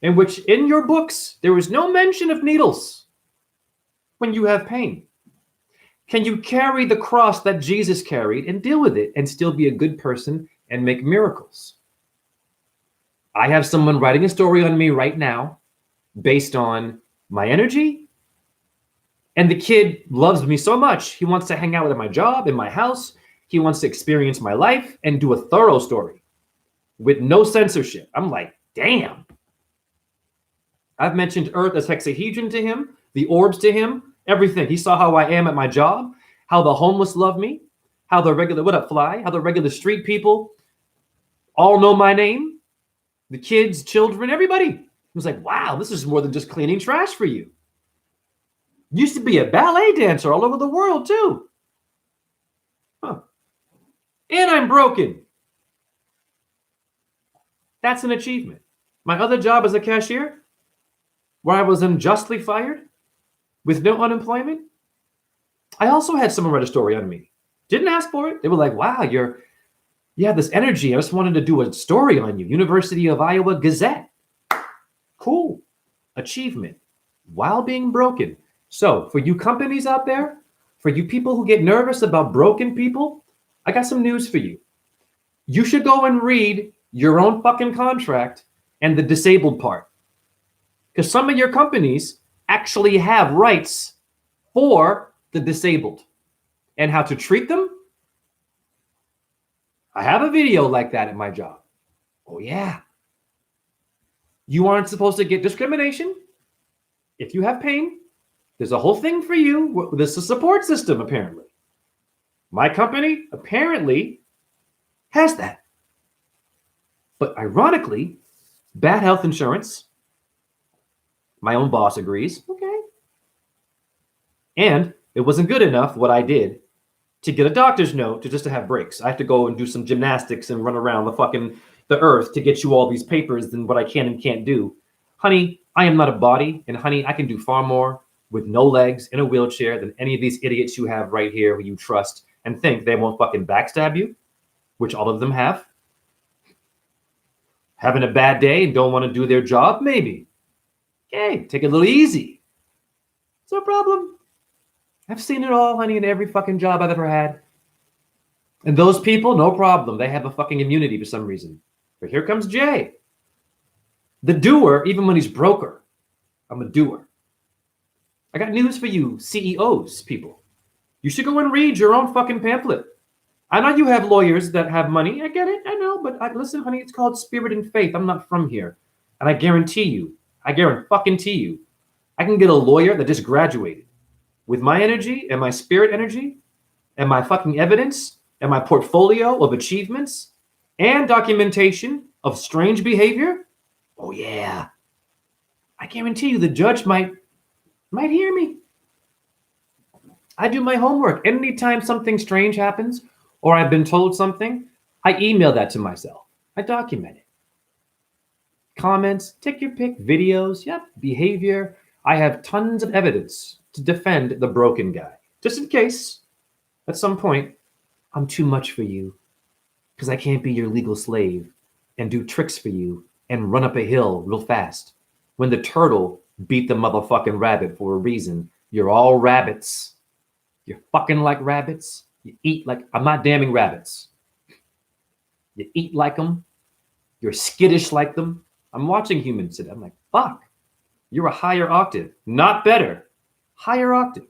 B: in which in your books there is no mention of needles when you have pain, can you carry the cross that Jesus carried and deal with it and still be a good person and make miracles? I have someone writing a story on me right now based on my energy. And the kid loves me so much, he wants to hang out at my job, in my house. He wants to experience my life and do a thorough story with no censorship. I'm like, damn. I've mentioned Earth as hexahedron to him, the orbs to him, everything. He saw how I am at my job, how the homeless love me, how the regular, what up, Fly? How the regular street people all know my name. The kids, children, everybody. He was like, wow, this is more than just cleaning trash for you. Used to be a ballet dancer all over the world, too. Huh. And I'm broken. That's an achievement. My other job as a cashier, where I was unjustly fired with no unemployment, I also had someone write a story on me. Didn't ask for it. They were like, wow, you have this energy. I just wanted to do a story on you. University of Iowa Gazette. Cool. Achievement while being broken. So for you companies out there, for you people who get nervous about broken people, I got some news for you. You should go and read your own fucking contract and the disabled part. Because some of your companies actually have rights for the disabled and how to treat them. I have a video like that at my job. Oh, yeah. You aren't supposed to get discrimination if you have pain. There's a whole thing for you. There's a support system, apparently. My company apparently has that. But ironically, bad health insurance, my own boss agrees, okay. And it wasn't good enough what I did to get a doctor's note to just to have breaks. I have to go and do some gymnastics and run around the earth to get you all these papers and what I can and can't do. Honey, I am not a body, and honey, I can do far more with no legs in a wheelchair than any of these idiots you have right here who you trust and think they won't fucking backstab you, which all of them have. Having a bad day and don't want to do their job? Maybe. Okay, take it a little easy. It's no problem. I've seen it all, honey, in every fucking job I've ever had. And those people, no problem. They have a fucking immunity for some reason. But here comes Jay. The doer, even when he's broker. I'm a doer. I got news for you, CEOs, people. You should go and read your own fucking pamphlet. I know you have lawyers that have money. I get it. I know. But listen, honey, it's called Spirit and Faith. I'm not from here. And I guarantee you, I can get a lawyer that just graduated with my energy and my spirit energy and my fucking evidence and my portfolio of achievements and documentation of strange behavior. Oh, yeah. I guarantee you the judge might hear me. I do my homework. Anytime something strange happens or I've been told something, I email that to myself. I document it. Comments, take your pick, videos, yep, behavior. I have tons of evidence to defend the broken guy. Just in case, at some point, I'm too much for you because I can't be your legal slave and do tricks for you and run up a hill real fast. When the turtle beat the motherfucking rabbit for a reason. You're all rabbits. You're fucking like rabbits. You eat like, I'm not damning rabbits. You eat like them. You're skittish like them. I'm watching humans today. I'm like, fuck. You're a higher octave. Not better. Higher octave.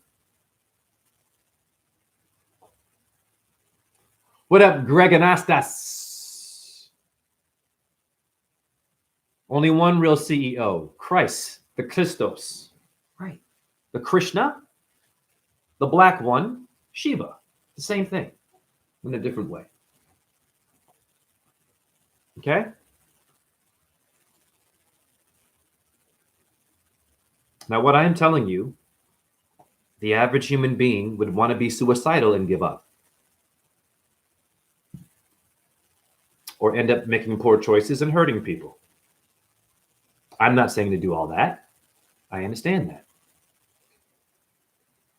B: What up, Greg Anastas? Only one real CEO. Christ. The Christos. Right. The Krishna. The black one. Shiva. The same thing. In a different way. Okay? Now, what I am telling you, the average human being would want to be suicidal and give up. or end up making poor choices and hurting people. I'm not saying to do all that. I understand that.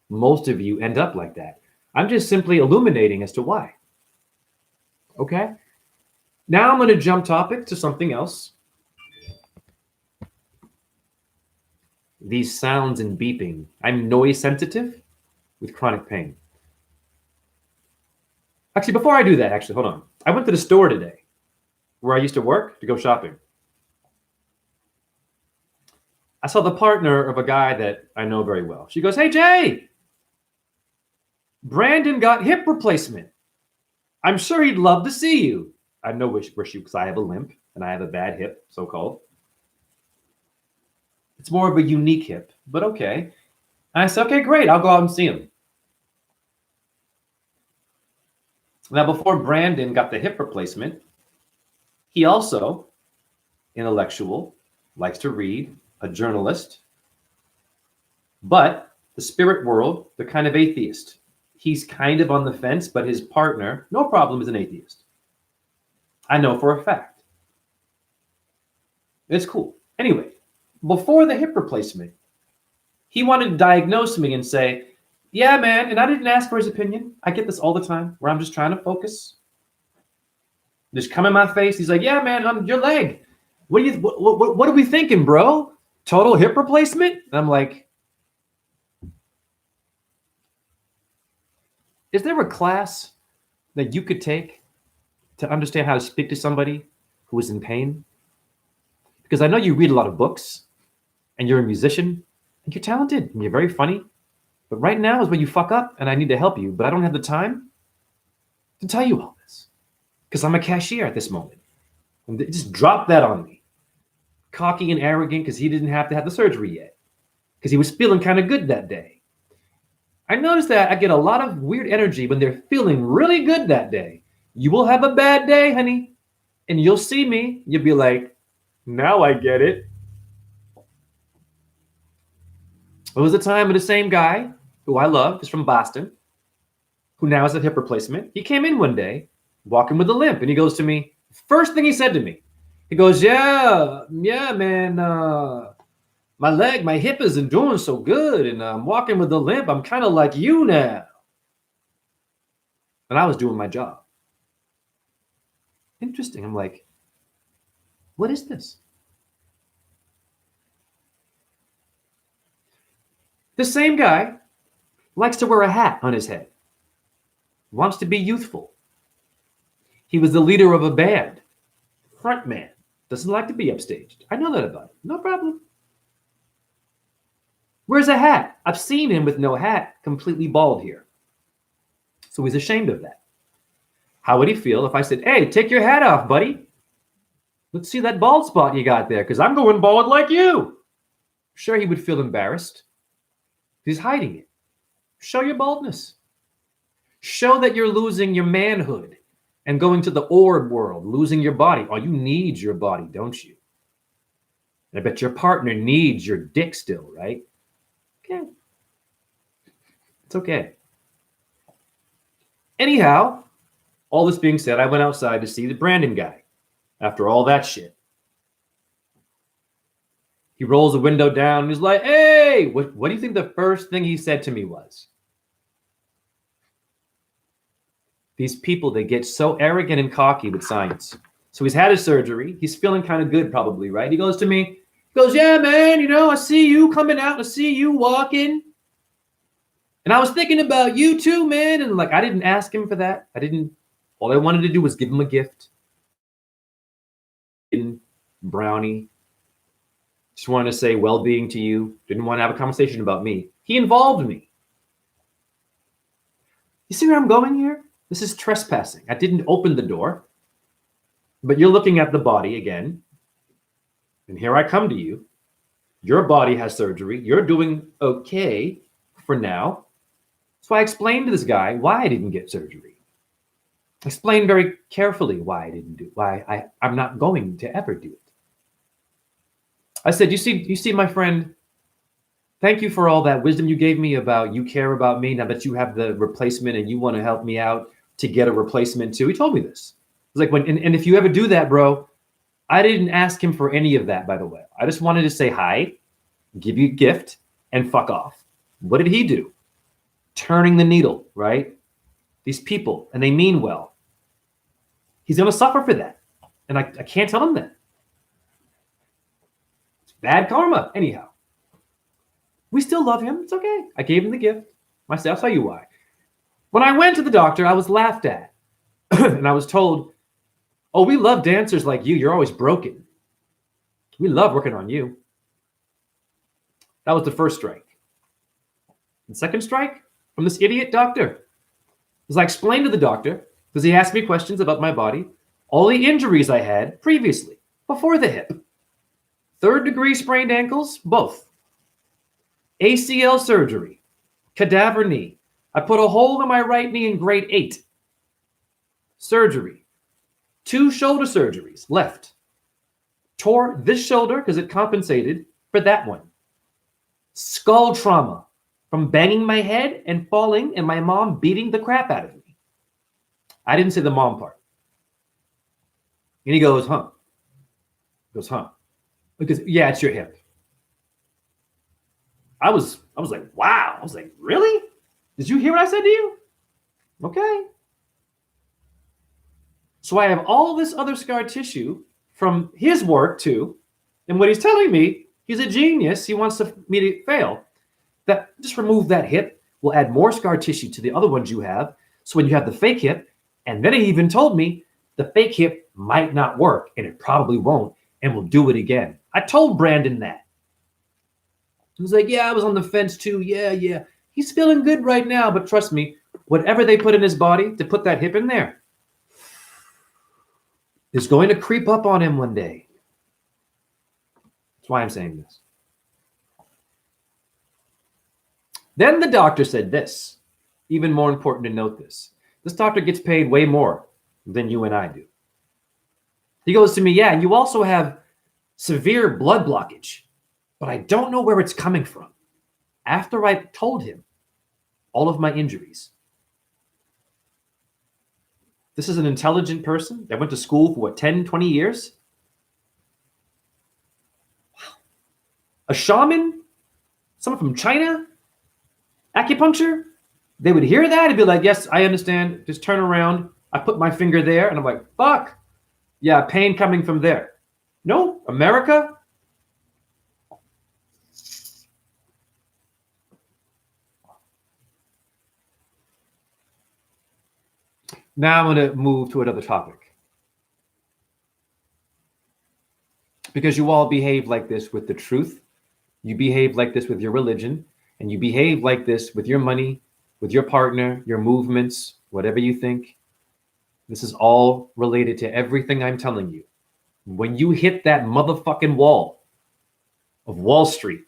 B: Most of you end up like that. I'm just simply illuminating as to why. Okay? Now I'm going to jump topic to something else. These sounds and beeping. I'm noise sensitive with chronic pain. Actually, before I do that, hold on. I went to the store today where I used to work to go shopping. I saw the partner of a guy that I know very well. She goes, "Hey, Jay, Brandon got hip replacement. I'm sure he'd love to see you." I know where she, because I have a limp and I have a bad hip, so-called. It's more of a unique hip, but okay. And I said, okay, great. I'll go out and see him. Now, before Brandon got the hip replacement, he also, intellectual, likes to read, a journalist, but the spirit world, the kind of atheist. He's kind of on the fence, but his partner, no problem, is an atheist. I know for a fact. It's cool. Anyway, before the hip replacement, he wanted to diagnose me and say, "Yeah, man," and I didn't ask for his opinion. I get this all the time where I'm just trying to focus. Just come in my face. He's like, "Yeah, man, your leg. What are we thinking, bro? Total hip replacement?" And I'm like, is there a class that you could take to understand how to speak to somebody who is in pain? Because I know you read a lot of books and you're a musician and you're talented and you're very funny. But right now is where you fuck up and I need to help you. But I don't have the time to tell you all this because I'm a cashier at this moment. And just drop that on me. Cocky and arrogant because he didn't have to have the surgery yet. Because he was feeling kind of good that day. I noticed that I get a lot of weird energy when they're feeling really good that day. You will have a bad day, honey. And you'll see me. You'll be like, now I get it. It was the time of the same guy who I love, is from Boston, who now has a hip replacement. He came in one day, walking with a limp, and he goes to me, first thing he said to me, he goes, yeah, man, my hip isn't doing so good, and I'm walking with a limp. I'm kind of like you now. And I was doing my job. Interesting. I'm like, what is this? The same guy likes to wear a hat on his head, wants to be youthful. He was the leader of a band, front man, doesn't like to be upstaged. I know that about him. No problem. Wears a hat. I've seen him with no hat, completely bald here. So he's ashamed of that. How would he feel if I said, hey, take your hat off, buddy? Let's see that bald spot you got there, because I'm going bald like you. Sure, he would feel embarrassed. He's hiding it. Show your baldness. Show that you're losing your manhood and going to the orb world, losing your body. Oh, you need your body, don't you? And I bet your partner needs your dick still, right? Okay. It's okay. Anyhow, all this being said, I went outside to see the Brandon guy after all that shit. He rolls the window down and he's like, hey, what do you think the first thing he said to me was? These people, they get so arrogant and cocky with science. So he's had his surgery. He's feeling kind of good probably, right? He goes to me, he goes, yeah, man, I see you coming out. I see you walking. And I was thinking about you too, man. And like, I didn't ask him for that. All I wanted to do was give him a gift. Brownie. Just wanted to say well-being to you. Didn't want to have a conversation about me. He involved me. You see where I'm going here? This is trespassing. I didn't open the door. But you're looking at the body again. And here I come to you. Your body has surgery. You're doing okay for now. So I explained to this guy why I didn't get surgery. I explained very carefully why I'm not going to ever do it. I said, you see, my friend, thank you for all that wisdom you gave me about you care about me now that you have the replacement and you want to help me out to get a replacement too. He told me this. It's like and if you ever do that, bro, I didn't ask him for any of that, by the way. I just wanted to say hi, give you a gift, and fuck off. What did he do? Turning the needle, right? These people, and they mean well. He's going to suffer for that. And I can't tell him that. It's bad karma, anyhow. We still love him. It's okay. I gave him the gift. I'll tell you why. When I went to the doctor, I was laughed at. And I was told, oh, we love dancers like you. You're always broken. We love working on you. That was the first strike. The second strike from this idiot doctor was I explained to the doctor, because he asked me questions about my body, all the injuries I had previously, before the hip. 3rd degree sprained ankles, both. ACL surgery, cadaver knee. I put a hole in my right knee in grade 8. Surgery. 2 shoulder surgeries, left. Tore this shoulder because it compensated for that one. Skull trauma from banging my head and falling and my mom beating the crap out of me. I didn't say the mom part. And he goes, huh? He goes, huh? Because, yeah, it's your hip. I was like, wow. I was like, really? Did you hear what I said to you? Okay. So I have all this other scar tissue from his work too. And what he's telling me, he's a genius. He wants me to fail. That just remove that hip. We'll add more scar tissue to the other ones you have. So when you have the fake hip, and then he even told me the fake hip might not work, and it probably won't, and we'll do it again. I told Brandon that. He was like, yeah, I was on the fence too. Yeah. He's feeling good right now, but trust me, whatever they put in his body to put that hip in there is going to creep up on him one day. That's why I'm saying this. Then the doctor said this, even more important to note this. This doctor gets paid way more than you and I do. He goes to me, yeah, you also have severe blood blockage, but I don't know where it's coming from. After I told him all of my injuries. This is an intelligent person that went to school for 10, 20 years? Wow. A shaman? Someone from China? Acupuncture? They would hear that and be like, yes, I understand. Just turn around. I put my finger there and I'm like, fuck. Yeah, pain coming from there. No, America? Now I'm going to move to another topic. Because you all behave like this with the truth. You behave like this with your religion. And you behave like this with your money, with your partner, your movements, whatever you think. This is all related to everything I'm telling you. When you hit that motherfucking wall of Wall Street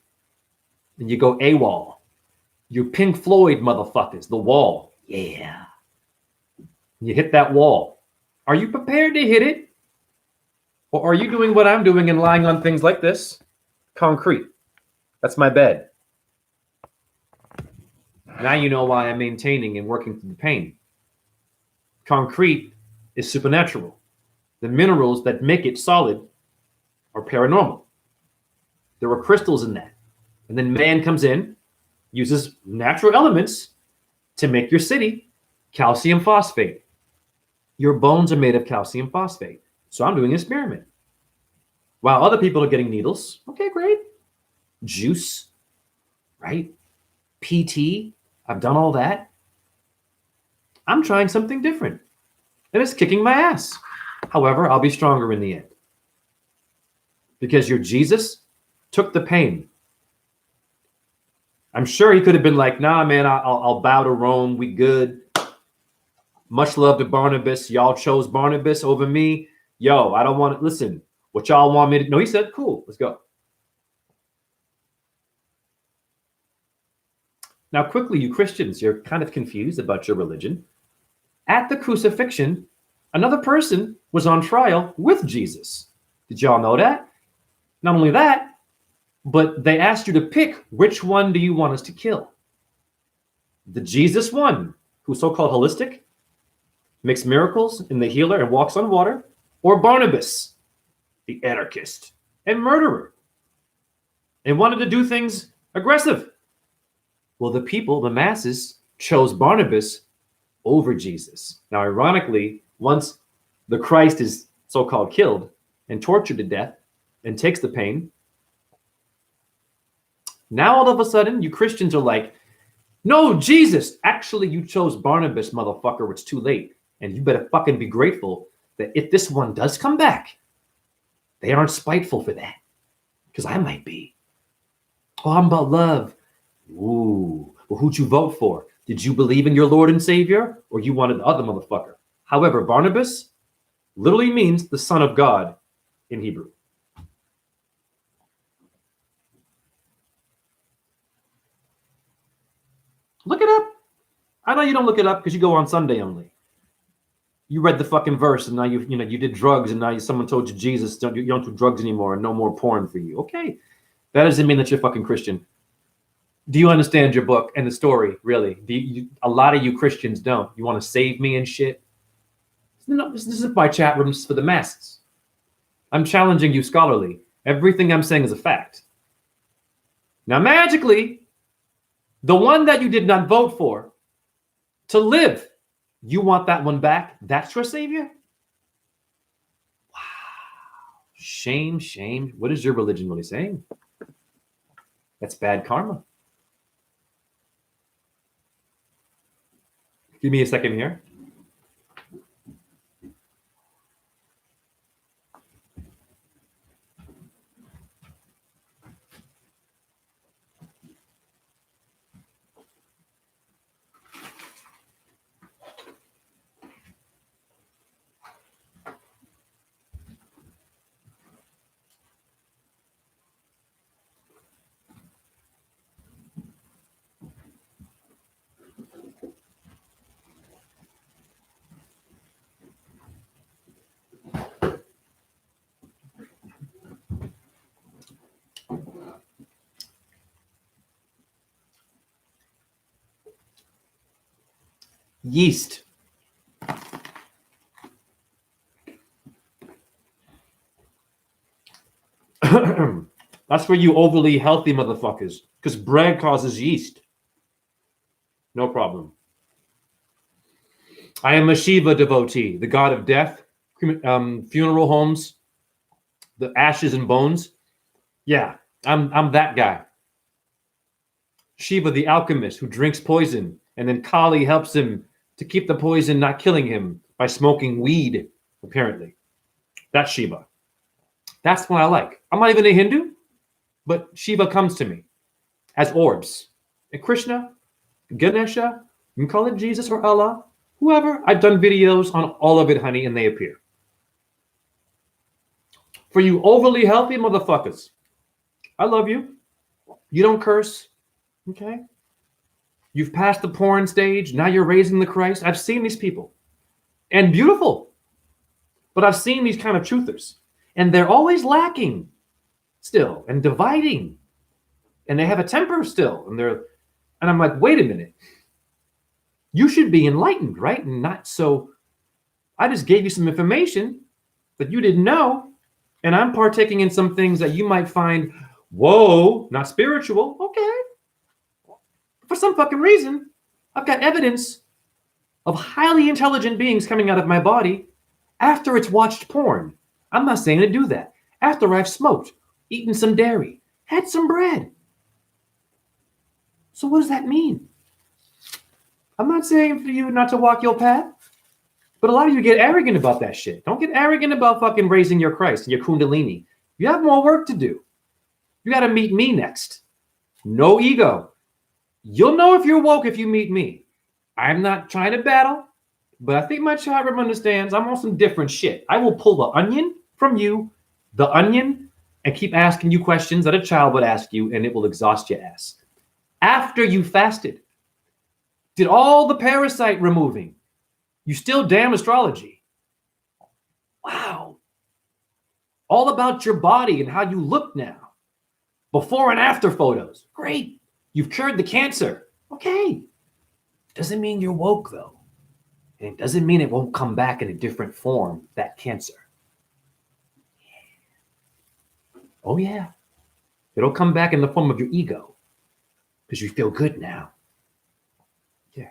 B: and you go AWOL, you Pink Floyd motherfuckers, the wall. Yeah. You hit that wall. Are you prepared to hit it? Or are you doing what I'm doing and lying on things like this? Concrete. That's my bed. Now you know why I'm maintaining and working through the pain. Concrete is supernatural. The minerals that make it solid are paranormal. There are crystals in that. And then man comes in, uses natural elements to make your city calcium phosphate. Your bones are made of calcium phosphate. So I'm doing an experiment. While other people are getting needles, okay, great. Juice, right? PT, I've done all that. I'm trying something different. And it's kicking my ass. However, I'll be stronger in the end. Because your Jesus took the pain. I'm sure he could have been like, nah, man, I'll bow to Rome. We good. Much love to Barnabas. Y'all chose Barnabas over me. Yo, I don't want to listen. What y'all want me to? No, he said, cool, let's go. Now, quickly, you Christians, you're kind of confused about your religion. At the crucifixion, another person was on trial with Jesus. Did y'all know that? Not only that, but they asked you to pick which one do you want us to kill? The Jesus one, who's so-called holistic, makes miracles and the healer and walks on water, or Barnabas, the anarchist and murderer, and wanted to do things aggressive? Well, the people, the masses, chose Barnabas over Jesus. Now, ironically, once the Christ is so-called killed and tortured to death and takes the pain, now all of a sudden you Christians are like, no, Jesus, actually you chose Barnabas, motherfucker, it's too late. And you better fucking be grateful that if this one does come back, they aren't spiteful for that. Because I might be. Oh, I'm about love. Ooh, well, who'd you vote for? Did you believe in your Lord and Savior, or you wanted the other motherfucker? However, Barnabas literally means the Son of God in Hebrew. Look it up. I know you don't look it up because you go on Sunday only. You read the fucking verse and now you did drugs and now someone told you Jesus, you don't do drugs anymore and no more porn for you. Okay. That doesn't mean that you're fucking Christian. Do you understand your book and the story, really? A lot of you Christians don't. You want to save me and shit? No, this is my chat rooms for the masses. I'm challenging you scholarly. Everything I'm saying is a fact. Now, magically, the one that you did not vote for to live, you want that one back? That's your savior? Wow. Shame, shame. What is your religion really saying? That's bad karma. Give me a second here. Yeast. That's for you overly healthy motherfuckers, because bread causes yeast. No problem. I am a Shiva devotee, the god of death, funeral homes, the ashes and bones. Yeah, I'm that guy. Shiva, the alchemist who drinks poison, and then Kali helps him to keep the poison not killing him by smoking weed, apparently. That's Shiva. That's what I like. I'm not even a Hindu, but Shiva comes to me as orbs. And Krishna, Ganesha, you can call it Jesus or Allah, whoever. I've done videos on all of it, honey, and they appear. For you overly healthy motherfuckers, I love you. You don't curse, okay? You've passed the porn stage. Now you're raising the Christ. I've seen these people. And beautiful. But I've seen these kind of truthers. And they're always lacking still and dividing. And they have a temper still. And I'm like, wait a minute. You should be enlightened, right? And not so. I just gave you some information that you didn't know. And I'm partaking in some things that you might find, whoa, not spiritual. Okay. For some fucking reason, I've got evidence of highly intelligent beings coming out of my body after it's watched porn. I'm not saying to do that. After I've smoked, eaten some dairy, had some bread. So what does that mean? I'm not saying for you not to walk your path, but a lot of you get arrogant about that shit. Don't get arrogant about fucking raising your Christ and your Kundalini. You have more work to do. You got to meet me next. No ego. You'll know if you're woke if you meet me. I'm not trying to battle, but I think my chat room understands I'm on some different shit. I will pull the onion from you, the onion, and keep asking you questions that a child would ask you, and it will exhaust your ass. After you fasted, did all the parasite removing, you still damn astrology. Wow. All about your body and how you look now. Before and after photos. Great. You've cured the cancer. Okay. Doesn't mean you're woke, though. And it doesn't mean it won't come back in a different form, that cancer. Oh, yeah. It'll come back in the form of your ego because you feel good now. Yeah.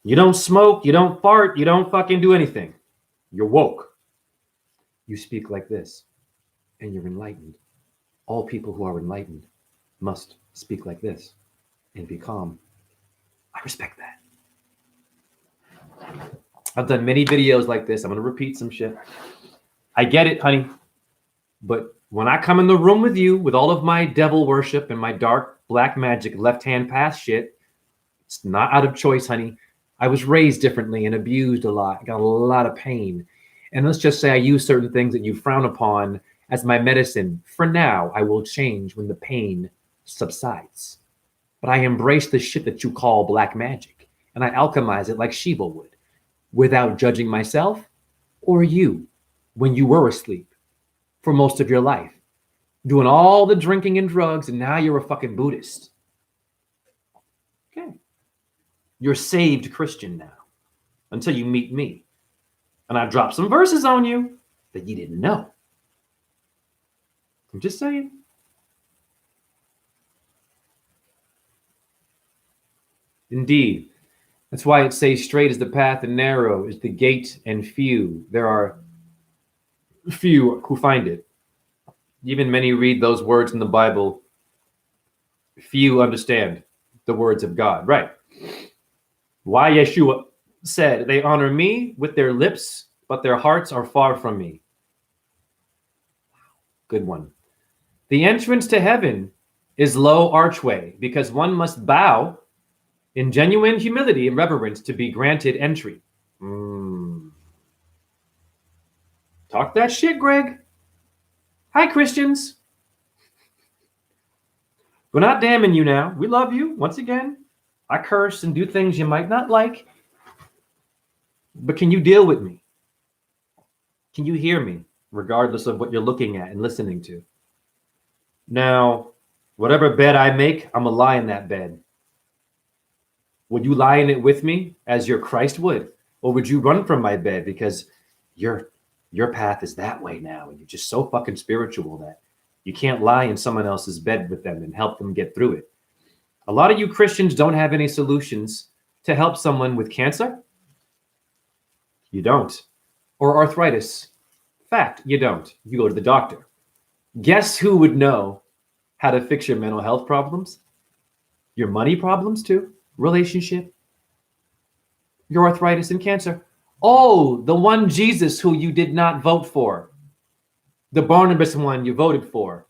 B: You don't smoke, you don't fart, you don't fucking do anything. You're woke. You speak like this, and you're enlightened. All people who are enlightened must speak like this and be calm. I respect that. I've done many videos like this. I'm going to repeat some shit. I get it, honey. But when I come in the room with you with all of my devil worship and my dark black magic left-hand path shit, it's not out of choice, honey. I was raised differently and abused a lot. Got a lot of pain. And let's just say I use certain things that you frown upon as my medicine. For now, I will change when the pain subsides. But I embrace the shit that you call black magic, and I alchemize it like Shiva would, without judging myself or you when you were asleep for most of your life, doing all the drinking and drugs, and now you're a fucking Buddhist. Okay. You're a saved Christian now until you meet me. And I dropped some verses on you that you didn't know. I'm just saying. Indeed. That's why it says straight is the path and narrow is the gate and few. There are few who find it. Even many read those words in the Bible. Few understand the words of God. Right. Why Yeshua said, they honor me with their lips, but their hearts are far from me. Good one. The entrance to heaven is low archway because one must bow in genuine humility and reverence to be granted entry. Talk that shit, Greg. Hi, Christians. We're not damning you now. We love you. Once again, I curse and do things you might not like. But can you deal with me? Can you hear me, regardless of what you're looking at and listening to? Now, whatever bed I make, I'm going to lie in that bed. Would you lie in it with me as your Christ would? Or would you run from my bed because your path is that way now and you're just so fucking spiritual that you can't lie in someone else's bed with them and help them get through it? A lot of you Christians don't have any solutions to help someone with cancer. You don't. Or arthritis. Fact, you don't. You go to the doctor. Guess who would know how to fix your mental health problems? Your money problems too? Relationship? Your arthritis and cancer? Oh, the one Jesus who you did not vote for. The Barnabas one you voted for.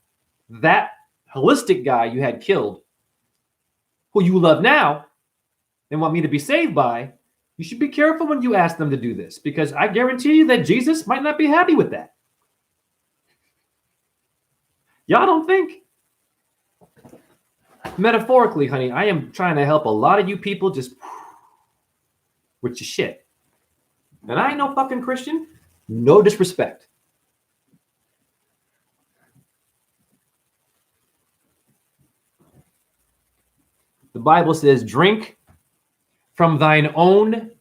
B: That holistic guy you had killed, who you love now and want me to be saved by. You should be careful when you ask them to do this, because I guarantee you that Jesus might not be happy with that. Y'all don't think? Metaphorically, honey, I am trying to help a lot of you people just with your shit. And I ain't no fucking Christian. No disrespect. The Bible says, drink from thine own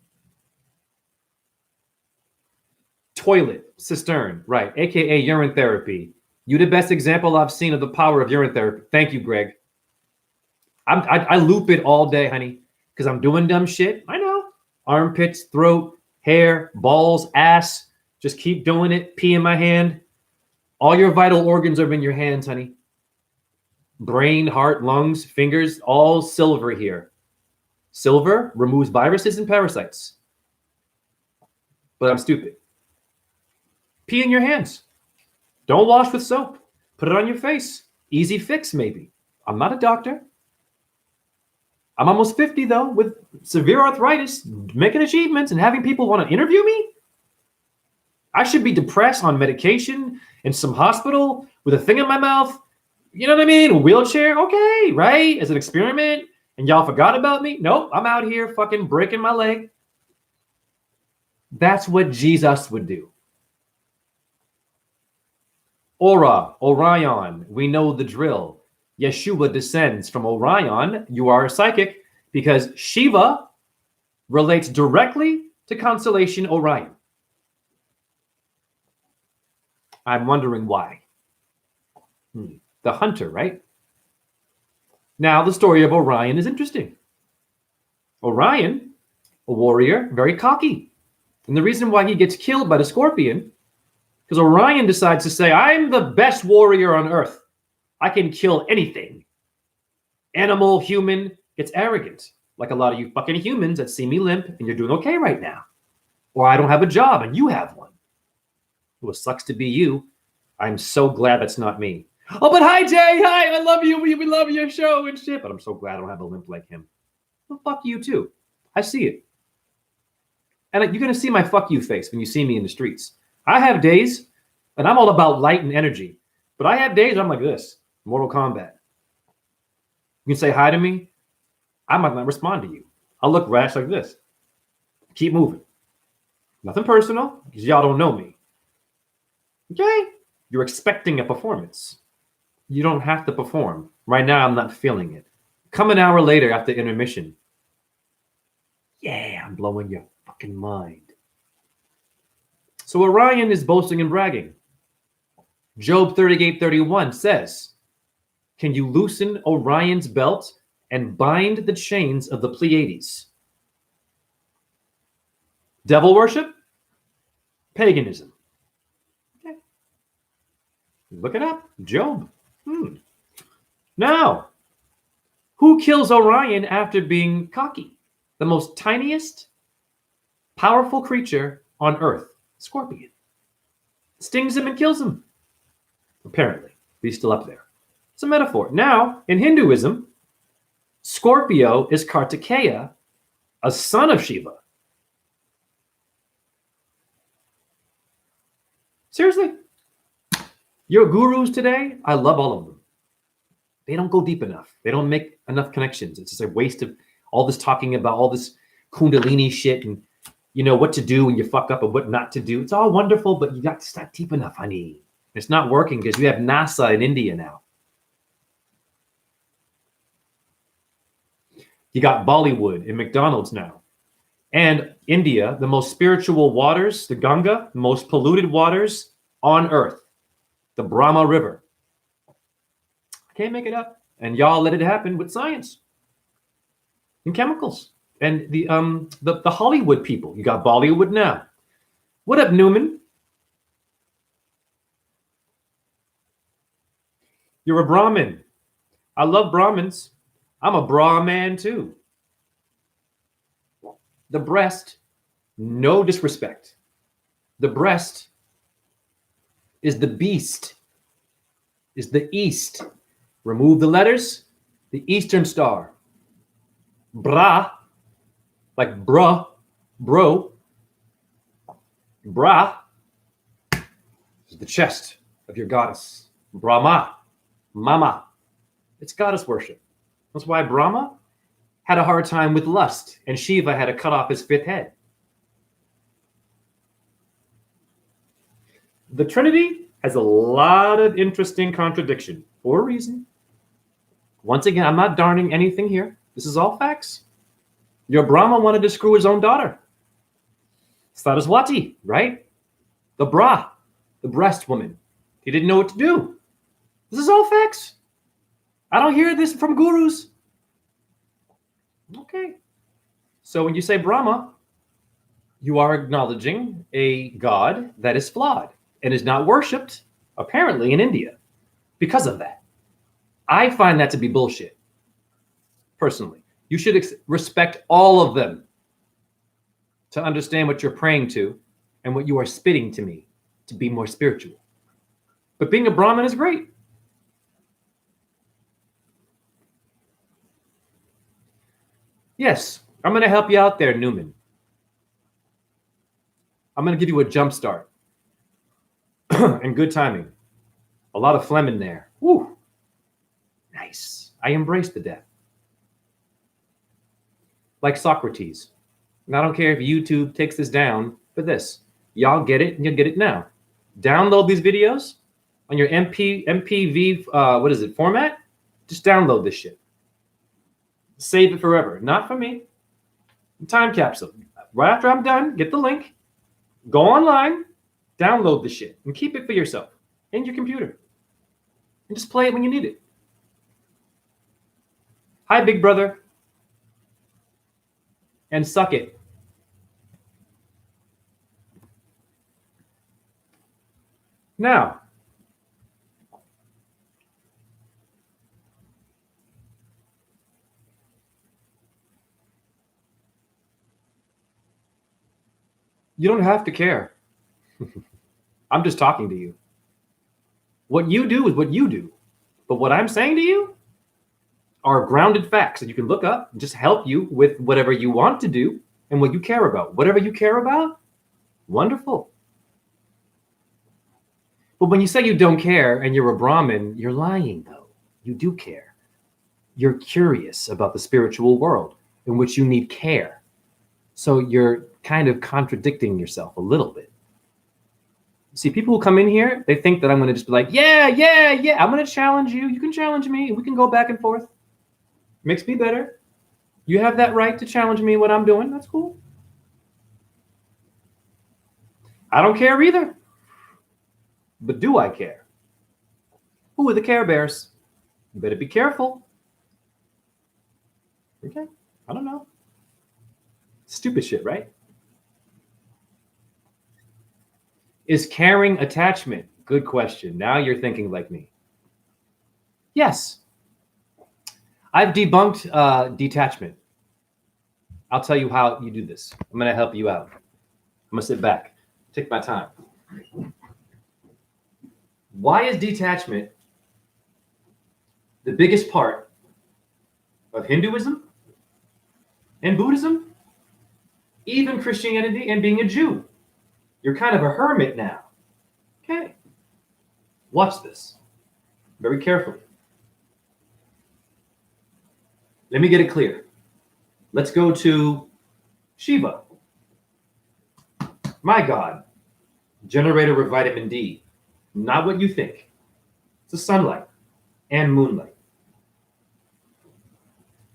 B: toilet cistern, right? AKA urine therapy. You the best example I've seen of the power of urine therapy. Thank you, Greg. I loop it all day, honey, because I'm doing dumb shit. I know. Armpits, throat, hair, balls, ass. Just keep doing it. Pee in my hand. All your vital organs are in your hands, honey. Brain, heart, lungs, fingers, all silver here. Silver removes viruses and parasites. But I'm stupid. Pee in your hands. Don't wash with soap. Put it on your face. Easy fix, maybe. I'm not a doctor. I'm almost 50, though, with severe arthritis, making achievements and having people want to interview me. I should be depressed on medication in some hospital with a thing in my mouth. You know what I mean? A wheelchair. Okay, right? As an experiment. And y'all forgot about me? Nope, I'm out here fucking breaking my leg. That's what Jesus would do. Aura, Orion, we know the drill. Yeshua descends from Orion. You are a psychic because Shiva relates directly to constellation Orion. I'm wondering why. The hunter, right? Now, the story of Orion is interesting. Orion, a warrior, very cocky. And the reason why he gets killed by the scorpion, because Orion decides to say, I'm the best warrior on earth. I can kill anything. Animal, human, gets arrogant. Like a lot of you fucking humans that see me limp and you're doing okay right now. Or I don't have a job and you have one. Well, it sucks to be you. I'm so glad that's not me. Oh, but hi, Jay. Hi, I love you. We love your show and shit. But I'm so glad I don't have a limp like him. Well, fuck you too. I see it. And you're going to see my fuck you face when you see me in the streets. I have days, and I'm all about light and energy. But I have days I'm like this, Mortal Kombat. You can say hi to me. I might not respond to you. I'll look rash like this. Keep moving. Nothing personal, because y'all don't know me. Okay? You're expecting a performance. You don't have to perform. Right now, I'm not feeling it. Come an hour later after intermission. Yeah, I'm blowing your fucking mind. So Orion is boasting and bragging. Job 38:31 says, can you loosen Orion's belt and bind the chains of the Pleiades? Devil worship? Paganism. Okay. Look it up. Job. Now, who kills Orion after being cocky? The most tiniest, powerful creature on Earth. Scorpion. Stings him and kills him. Apparently. He's still up there. It's a metaphor. Now, in Hinduism, Scorpio is Kartikeya, a son of Shiva. Seriously. Your gurus today, I love all of them. They don't go deep enough. They don't make enough connections. It's just a waste of all this talking about all this Kundalini shit and, you know, what to do when you fuck up and what not to do. It's all wonderful, but you got to start deep enough, honey. It's not working because you have NASA in India now. You got Bollywood and McDonald's now. And India, the most spiritual waters, the Ganga, the most polluted waters on earth, the Brahma River. I can't make it up. And y'all let it happen with science and chemicals. And the Hollywood people. You got Bollywood now. What up, Newman? You're a Brahmin. I love Brahmins. I'm a Brahman too. The breast, no disrespect. The breast is the beast, is the east. Remove the letters, the Eastern Star. Bra, like bruh, bro. Bra is the chest of your goddess. Brahma, mama. It's goddess worship. That's why Brahma had a hard time with lust, and Shiva had to cut off his fifth head. The Trinity has a lot of interesting contradiction for a reason. Once again, I'm not darning anything here. This is all facts. Your Brahma wanted to screw his own daughter. Saraswati, right? The bra, the breast woman. He didn't know what to do. This is all facts. I don't hear this from gurus. Okay. So when you say Brahma, you are acknowledging a god that is flawed and is not worshipped, apparently, in India because of that. I find that to be bullshit, personally. You should respect all of them to understand what you're praying to and what you are spitting to me to be more spiritual. But being a Brahmin is great. Yes, I'm going to help you out there, Newman. I'm going to give you a jump start. And good timing. A lot of phlegm in there. Woo. Nice. I embrace the death. Like Socrates. And I don't care if YouTube takes this down for this. Y'all get it, and you'll get it now. Download these videos on your MPV, format. Just download this shit. Save it forever. Not for me. Time capsule. Right after I'm done, get the link, go online, download the shit, and keep it for yourself in your computer. And just play it when you need it. Hi, big brother. And suck it. Now, you don't have to care. I'm just talking to you. What you do is what you do. But what I'm saying to you are grounded facts that you can look up and just help you with whatever you want to do and what you care about. Whatever you care about, wonderful. But when you say you don't care and you're a Brahmin, you're lying, though. You do care. You're curious about the spiritual world in which you need care. So you're kind of contradicting yourself a little bit. See, people who come in here, they think that I'm going to just be like, yeah, I'm going to challenge you. You can challenge me. We can go back and forth. Makes me better. You have that right to challenge me what I'm doing. That's cool. I don't care either. But do I care? Who are the Care Bears? You better be careful. Okay, I don't know. Stupid shit, right? Is caring attachment? Good question. Now you're thinking like me. Yes. I've debunked detachment. I'll tell you how you do this. I'm going to help you out. I'm going to sit back, take my time. Why is detachment the biggest part of Hinduism and Buddhism, even Christianity and being a Jew? You're kind of a hermit now. Okay. Watch this very carefully. Let me get it clear. Let's go to Shiva. My God, generator of vitamin D. Not what you think. It's the sunlight and moonlight.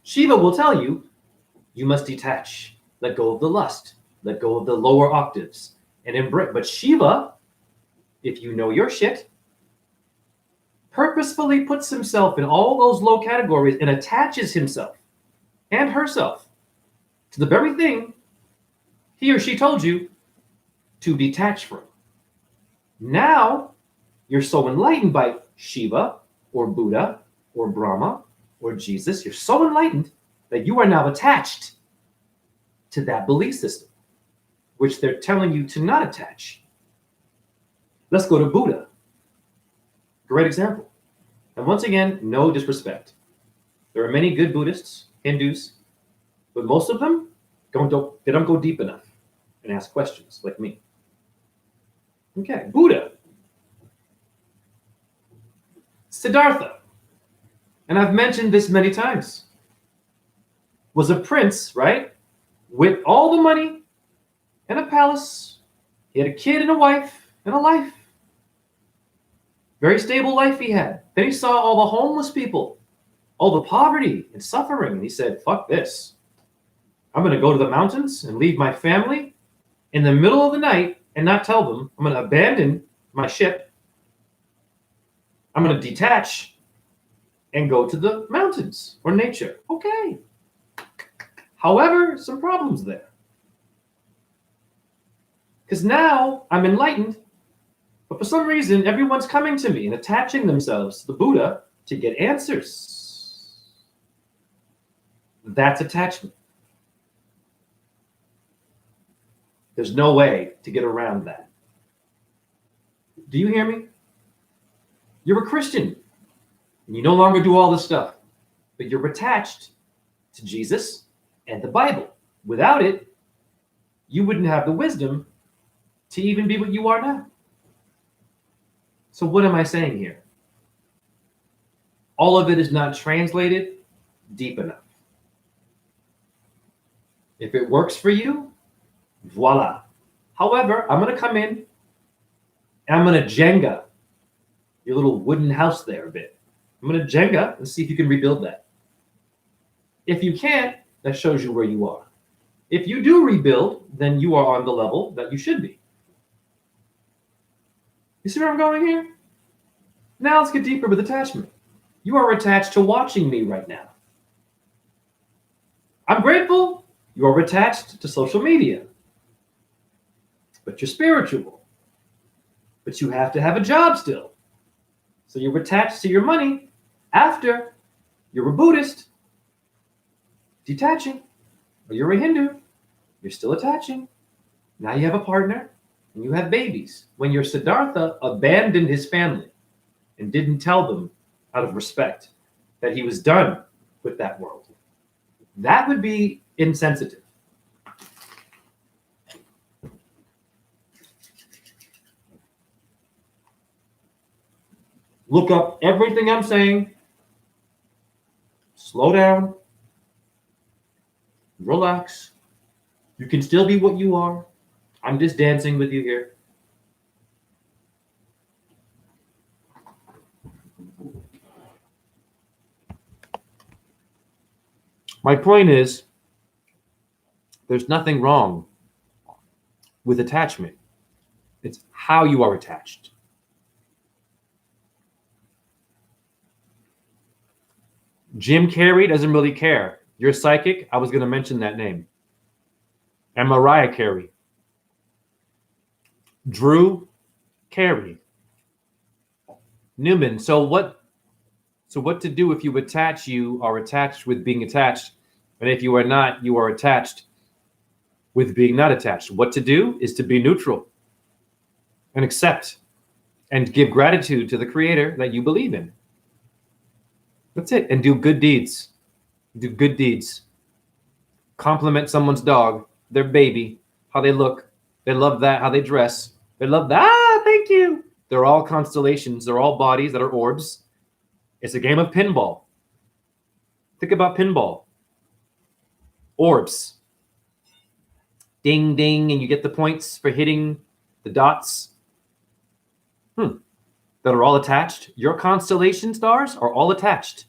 B: Shiva will tell you, you must detach, let go of the lust, let go of the lower octaves, and embrace. But Shiva, if you know your shit, purposefully puts himself in all those low categories and attaches himself and herself to the very thing he or she told you to detach from. Now, you're so enlightened by Shiva or Buddha or Brahma or Jesus, you're so enlightened that you are now attached to that belief system, which they're telling you to not attach. Let's go to Buddha. Great example. And once again, no disrespect. There are many good Buddhists, Hindus, but most of them don't go deep enough and ask questions like me. Okay, Buddha. Siddhartha, and I've mentioned this many times, was a prince, right? With all the money and a palace. He had a kid and a wife and a life. Very stable life he had. Then he saw all the homeless people, all the poverty and suffering, and he said, fuck this. I'm going to go to the mountains and leave my family in the middle of the night and not tell them. I'm going to abandon my ship. I'm going to detach and go to the mountains or nature. Okay. However, some problems there. Because now I'm enlightened, but for some reason, everyone's coming to me and attaching themselves to the Buddha to get answers. That's attachment. There's no way to get around that. Do you hear me? You're a Christian, and you no longer do all this stuff, but you're attached to Jesus and the Bible. Without it, you wouldn't have the wisdom to even be what you are now. So what am I saying here? All of it is not translated deep enough. If it works for you, voila. However, I'm going to come in and I'm going to Jenga your little wooden house there a bit. I'm going to Jenga and see if you can rebuild that. If you can't, that shows you where you are. If you do rebuild, then you are on the level that you should be. You see where I'm going here? Now let's get deeper with attachment. You are attached to watching me right now. I'm grateful. You are attached to social media. But you're spiritual. But you have to have a job still. So you're attached to your money after you're a Buddhist. Detaching. Or you're a Hindu. You're still attaching. Now you have a partner and you have babies. When your Siddhartha abandoned his family and didn't tell them out of respect that he was done with that world, that would be insensitive. Look up everything I'm saying. Slow down. Relax. You can still be what you are. I'm just dancing with you here. My point is, there's nothing wrong with attachment. It's how you are attached. Jim Carrey doesn't really care. You're psychic. I was going to mention that name. And Mariah Carey. Drew Carey. Newman. So what to do if you attach? You are attached with being attached. And if you are not, you are attached with being not attached. What to do is to be neutral and accept and give gratitude to the creator that you believe in. That's it. And do good deeds. Do good deeds. Compliment someone's dog, their baby, how they look. They love that, how they dress. They love that. Ah, thank you. They're all constellations. They're all bodies that are orbs. It's a game of pinball. Think about pinball. Orbs. Ding, ding, and you get the points for hitting the dots. That are all attached. Your constellation stars are all attached.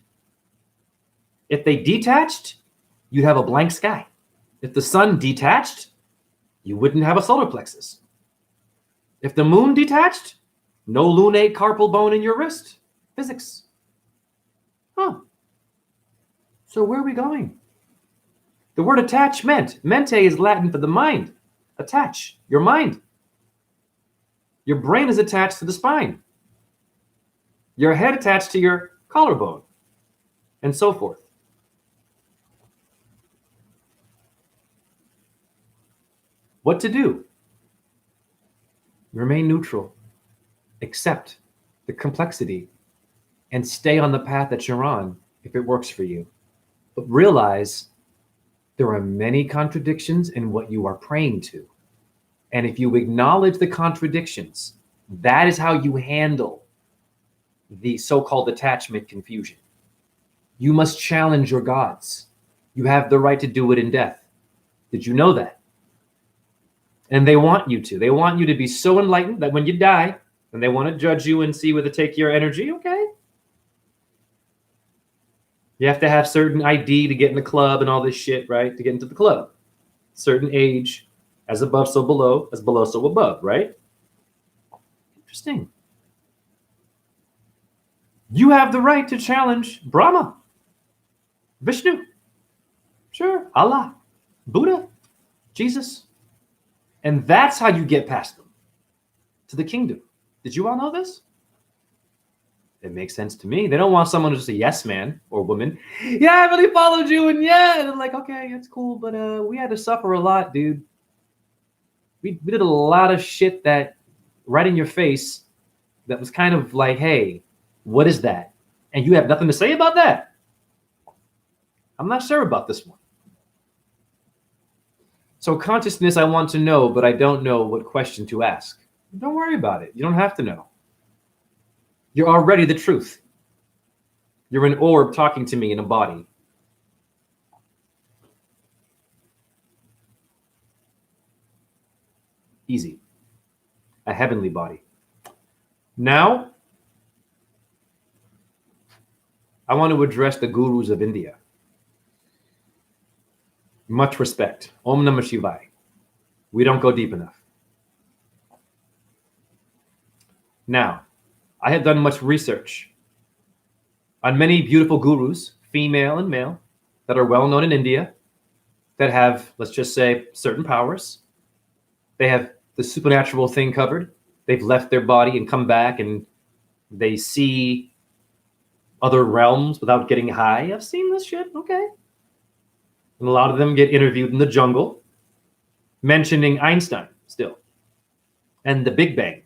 B: If they detached, you'd have a blank sky. If the sun detached, you wouldn't have a solar plexus. If the moon detached, no lunate carpal bone in your wrist. Physics. So where are we going? The word attachment. Mente is Latin for the mind. Attach. Your mind. Your brain is attached to the spine. Your head attached to your collarbone. And so forth. What to do? Remain neutral. Accept the complexity and stay on the path that you're on if it works for you. But realize there are many contradictions in what you are praying to. And if you acknowledge the contradictions, that is how you handle the so-called attachment confusion. You must challenge your gods. You have the right to do it in death. Did you know that? And they want you to. They want you to be so enlightened that when you die, and they want to judge you and see where to take your energy, okay? You have to have certain ID to get in the club and all this shit, right? To get into the club. Certain age, as above, so below, as below, so above, right? Interesting. You have the right to challenge Brahma, Vishnu, sure, Allah, Buddha, Jesus. And that's how you get past them to the kingdom. Did you all know this? It makes sense to me. They don't want someone who's just a yes man or woman. Yeah, I really followed you, and yeah, and I'm like, okay, that's cool, but we had to suffer a lot, dude. We did a lot of shit that right in your face that was kind of like, hey, what is that? And you have nothing to say about that? I'm not sure about this one. So consciousness, I want to know, but I don't know what question to ask. Don't worry about it. You don't have to know. You're already the truth. You're an orb talking to me in a body. Easy. A heavenly body. Now, I want to address the gurus of India. Much respect. Om Namah Shivaya. We don't go deep enough. Now, I have done much research on many beautiful gurus, female and male, that are well known in India, that have, let's just say, certain powers. They have the supernatural thing covered. They've left their body and come back, and they see other realms without getting high. I've seen this shit. Okay. And a lot of them get interviewed in the jungle, mentioning Einstein still, and the Big Bang,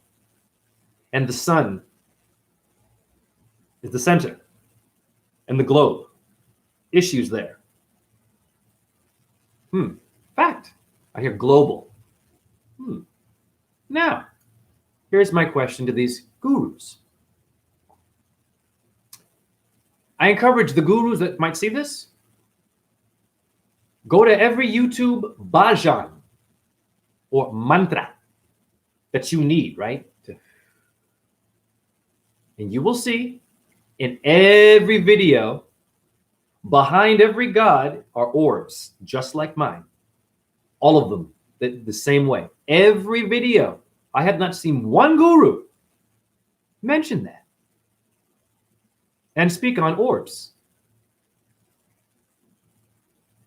B: and the sun is the center, and the globe. Issues there. Fact. I hear global. Now, here's my question to these gurus. I encourage the gurus that might see this, go to every YouTube bhajan or mantra that you need, right? And you will see in every video, behind every god are orbs, just like mine. All of them, the same way. Every video, I have not seen one guru mention that and speak on orbs.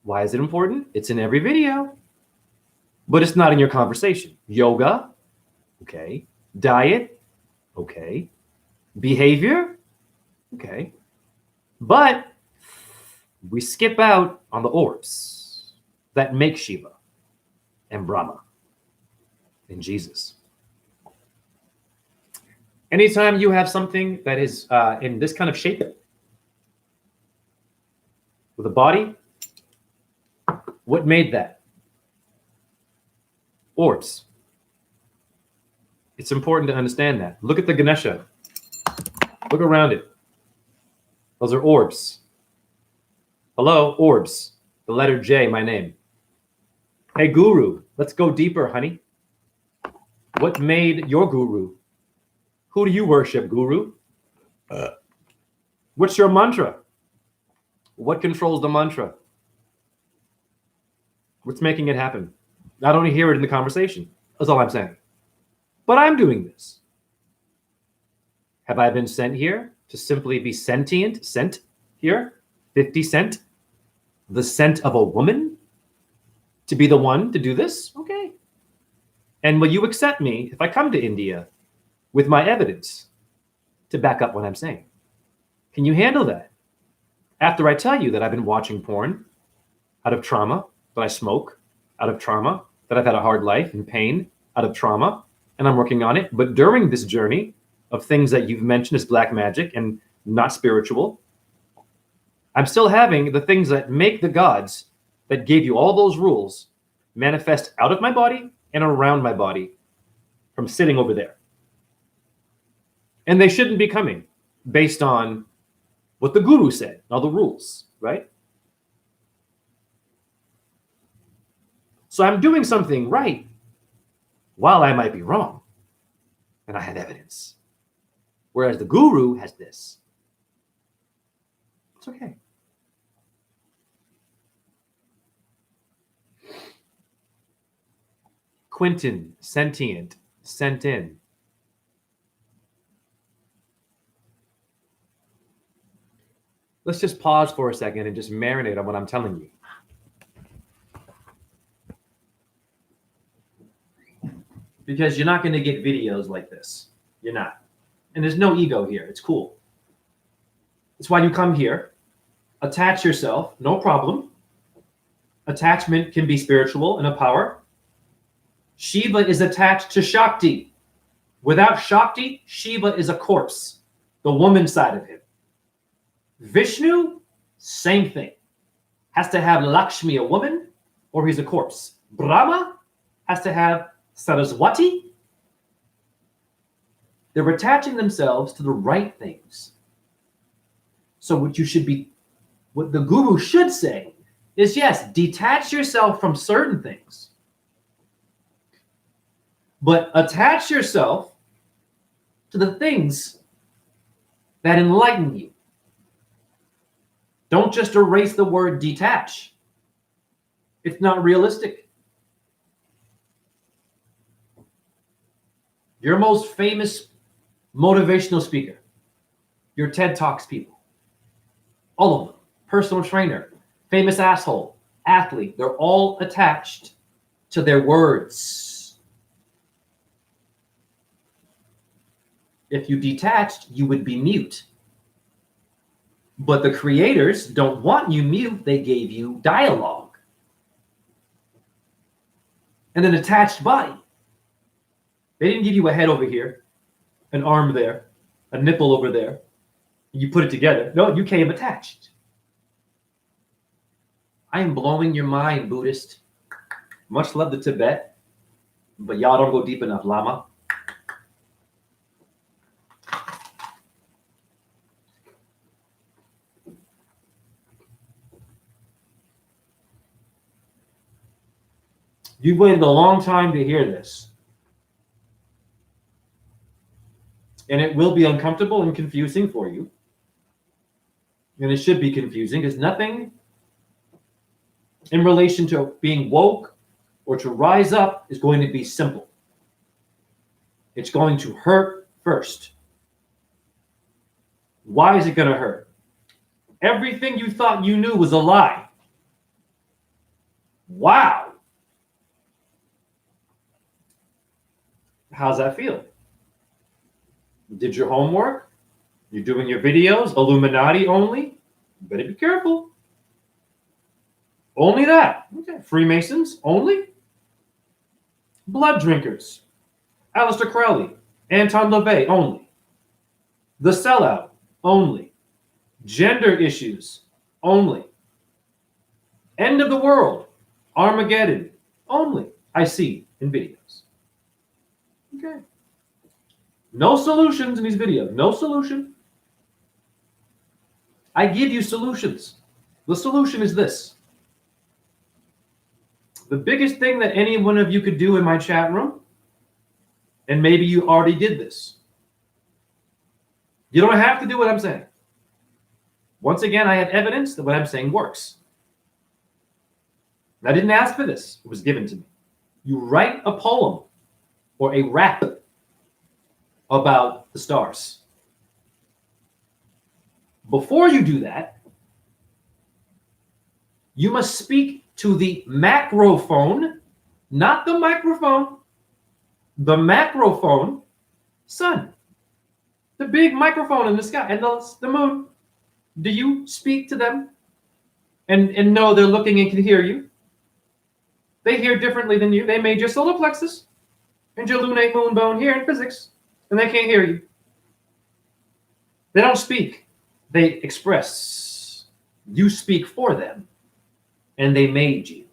B: Why is it important? It's in every video, but it's not in your conversation. Yoga, okay. Diet, okay. Behavior, okay. But we skip out on the orbs that make Shiva and Brahma and Jesus. Anytime you have something that is in this kind of shape with a body, what made that? Orbs. It's important to understand that. Look at the Ganesha. Look around it. Those are orbs. Hello, orbs. The letter J, my name. Hey, guru, let's go deeper, honey. What made your guru? Who do you worship, guru? What's your mantra? What controls the mantra? What's making it happen? I don't hear it in the conversation. That's all I'm saying. But I'm doing this. Have I been sent here to simply be sentient? Sent here? 50 Cent? The scent of a woman? To be the one to do this? Okay. And will you accept me if I come to India with my evidence to back up what I'm saying? Can you handle that? After I tell you that I've been watching porn out of trauma, that I smoke out of trauma, that I've had a hard life and pain out of trauma, and I'm working on it. But during this journey of things that you've mentioned as black magic and not spiritual, I'm still having the things that make the gods that gave you all those rules manifest out of my body and around my body from sitting over there. And they shouldn't be coming based on what the guru said, all the rules, right? So I'm doing something right while I might be wrong. And I have evidence. Whereas the guru has this. It's okay. Quentin, sentient, sent in. Let's just pause for a second and just marinate on what I'm telling you. Because you're not going to get videos like this. You're not. And there's no ego here. It's cool. It's why you come here. Attach yourself. No problem. Attachment can be spiritual and a power. Shiva is attached to Shakti. Without Shakti, Shiva is a corpse. The woman side of him. Vishnu, same thing. Has to have Lakshmi, a woman, or he's a corpse. Brahma has to have Saraswati. They're attaching themselves to the right things. So what the guru should say is, yes, detach yourself from certain things, but attach yourself to the things that enlighten you. Don't just erase the word detach.
C: It's not realistic. Your most famous motivational speaker, your TED Talks people, all of them, personal trainer, famous asshole, athlete, they're all attached to their words. If you detached, you would be mute. But the creators don't want you mute. They gave you dialogue and an attached body. They didn't give you a head over here, an arm there, a nipple over there. You put it together. No, you came attached. I am blowing your mind, Buddhist. Much love to Tibet, but y'all don't go deep enough, Lama. You've waited a long time to hear this. And it will be uncomfortable and confusing for you. And it should be confusing because nothing in relation to being woke or to rise up is going to be simple. It's going to hurt first. Why is it going to hurt? Everything you thought you knew was a lie. Wow. How's that feel? Did your homework? You're doing your videos, Illuminati only? You better be careful. Only that. Okay. Freemasons only? Blood drinkers. Aleister Crowley, Anton LaVey only. The sellout only. Gender issues only. End of the world, Armageddon only. I see in videos. Okay. No solutions in these videos. No solution. I give you solutions. The solution is this. The biggest thing that any one of you could do in my chat room, and maybe you already did this. You don't have to do what I'm saying. Once again, I have evidence that what I'm saying works. I didn't ask for this. It was given to me. You write a poem or a rap about the stars. Before you do that, you must speak to the macrophone, not the microphone, the macrophone, sun, the big microphone in the sky, and the moon. Do you speak to them and know they're looking and can hear you? They hear differently than you. They made your solar plexus and your lunate moon bone here in physics, and they can't hear you. They don't speak. They express. You speak for them, and they made you.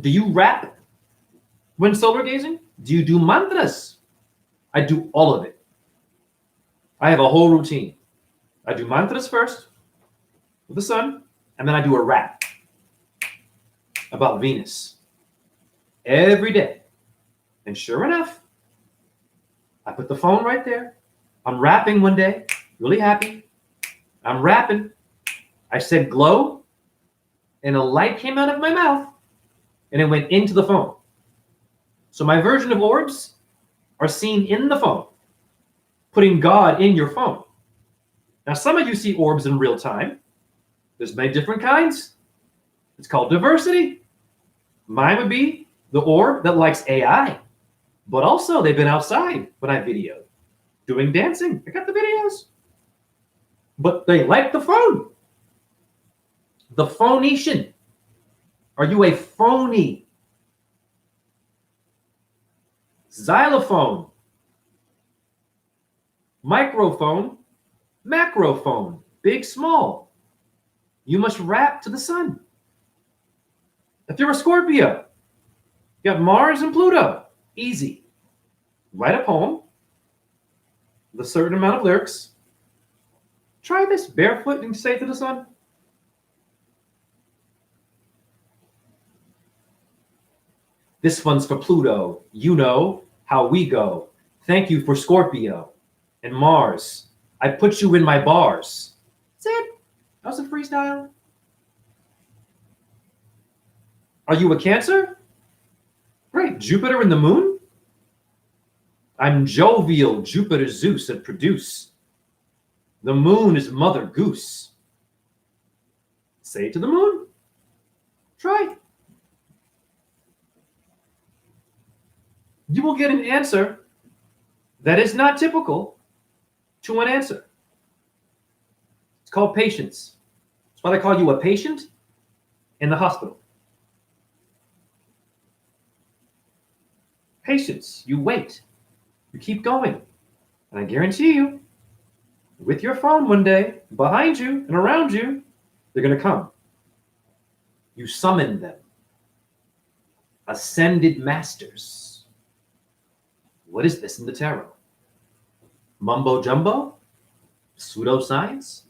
C: Do you rap when solar gazing? Do you do mantras? I do all of it. I have a whole routine. I do mantras first with the sun, and then I do a rap about Venus every day. And sure enough, I put the phone right there. I'm rapping one day, really happy. I'm rapping. I said glow, and a light came out of my mouth, and it went into the phone. So my version of orbs are seen in the phone, putting God in your phone. Now, some of you see orbs in real time. There's many different kinds. It's called diversity. Mine would be the orb that likes AI, but also they've been outside when I videoed, doing dancing. I got the videos. But they like the phone. The Phoenician. Are you a phony? Xylophone. Microphone. Macrophone. Big, small. You must rap to the sun. If you're a Scorpio, you got Mars and Pluto. Easy. Write a poem with a certain amount of lyrics. Try this barefoot and say to the sun. This one's for Pluto. You know how we go. Thank you for Scorpio and Mars. I put you in my bars. That's it. That was a freestyle. Are you a Cancer? Great. Jupiter and the moon? I'm jovial, Jupiter, Zeus, and produce. The moon is Mother Goose. Say it to the moon. Try. You will get an answer that is not typical to an answer. It's called patience. That's why they call you a patient in the hospital. Patience. You wait. You keep going. And I guarantee you, with your phone one day, behind you and around you, they're going to come. You summon them. Ascended masters. What is this in the tarot? Mumbo jumbo? Pseudoscience?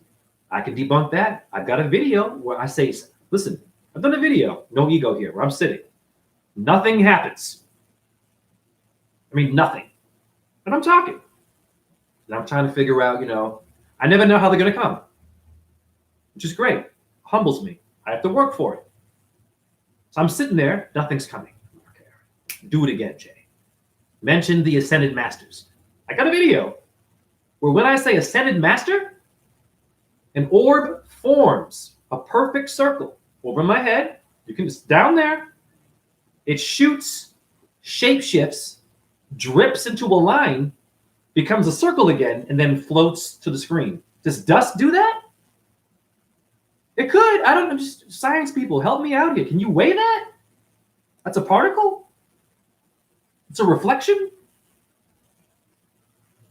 C: I can debunk that. I've got a video where I say, listen, I've done a video, no ego here, where I'm sitting. Nothing happens. I mean, nothing. And I'm talking. And I'm trying to figure out, I never know how they're going to come, which is great. Humbles me. I have to work for it. So I'm sitting there, nothing's coming. Okay, do it again, Jay. Mention the Ascended Masters. I got a video where when I say Ascended Master, an orb forms a perfect circle over my head. You can just down there. It shoots, shapeshifts, drips into a line, becomes a circle again, and then floats to the screen. Does dust do that? It could. I don't know. Just science people, help me out here. Can you weigh that? That's a particle? It's a reflection?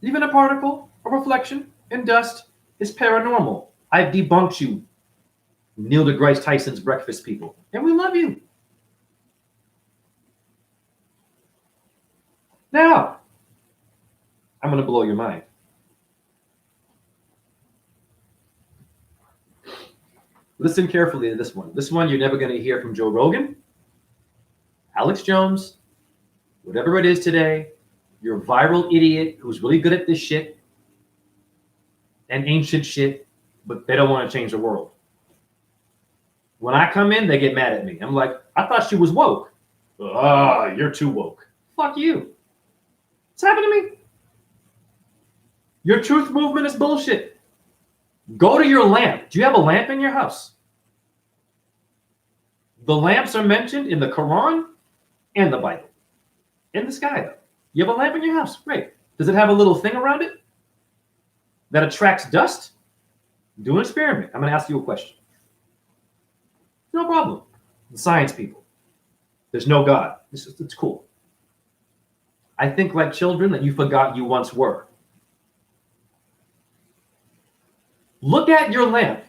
C: Even a particle, a reflection in dust is paranormal. I've debunked you, Neil deGrasse Tyson's breakfast people. And we love you. Now, I'm going to blow your mind. Listen carefully to this one. This one you're never going to hear from Joe Rogan, Alex Jones, whatever it is today. You're a viral idiot who's really good at this shit and ancient shit, but they don't want to change the world. When I come in, they get mad at me. I'm like, I thought she was woke. You're too woke. Fuck you. What's happened to me? Your truth movement is bullshit. Go to your lamp. Do you have a lamp in your house? The lamps are mentioned in the Quran and the Bible. In the sky, though. You have a lamp in your house. Great. Does it have a little thing around it that attracts dust? Do an experiment. I'm going to ask you a question. No problem. The science people. There's no God. It's cool. I think like children that you forgot you once were. Look at your lamp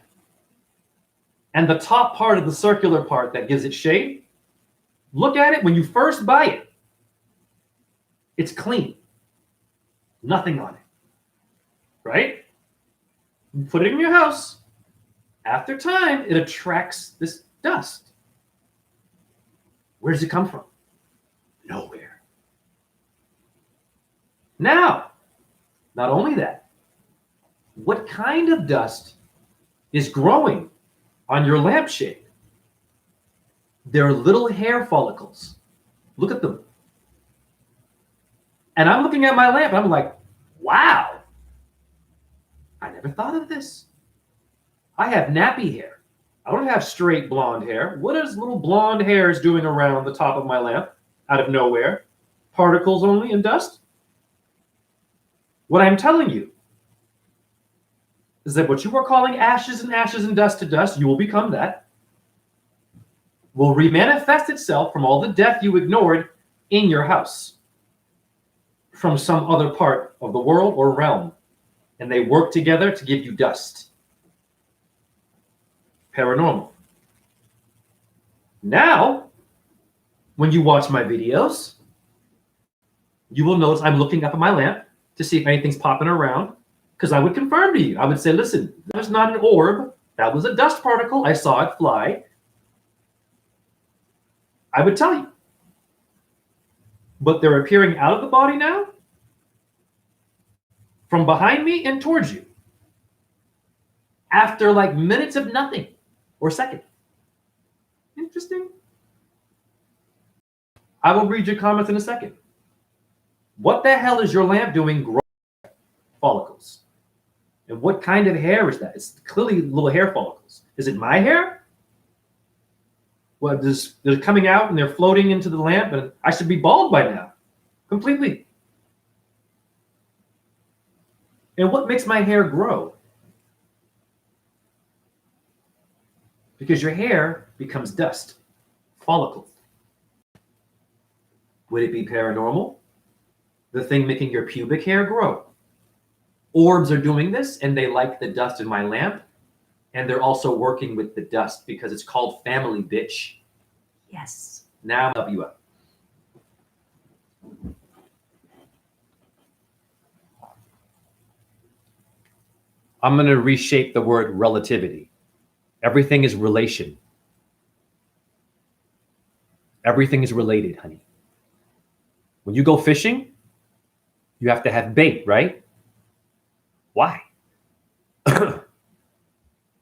C: and the top part of the circular part that gives it shade. Look at it when you first buy it. It's clean. Nothing on it. Right? You put it in your house. After time, it attracts this dust. Where does it come from? Nowhere. Now, not only that, what kind of dust is growing on your lampshade? They're little hair follicles. Look at them. And I'm looking at my lamp and I'm like, wow, I never thought of this. I have nappy hair. I don't have straight blonde hair. What is little blonde hairs doing around the top of my lamp out of nowhere? Particles only and dust? What I'm telling you is that what you are calling ashes and dust to dust, you will become that, will remanifest itself from all the death you ignored in your house from some other part of the world or realm. And they work together to give you dust. Paranormal. Now, when you watch my videos, you will notice I'm looking up at my lamp to see if anything's popping around, because I would confirm to you. I would say, listen, that was not an orb. That was a dust particle. I saw it fly. I would tell you. But they're appearing out of the body now, from behind me and towards you, after like minutes of nothing or second. Interesting. I will read your comments in a second. What the hell is your lamp doing growing follicles? And what kind of hair is that? It's clearly little hair follicles. Is it my hair? Well, they're coming out and they're floating into the lamp, and I should be bald by now. Completely. And what makes my hair grow? Because your hair becomes dust, follicle. Would it be paranormal? The thing making your pubic hair grow. Orbs are doing this, and they like the dust in my lamp, and they're also working with the dust because it's called family, bitch. Yes. Now I'll help you out. I'm going to reshape the word relativity. Everything is relation. Everything is related, honey. When you go fishing, you have to have bait, right? Why?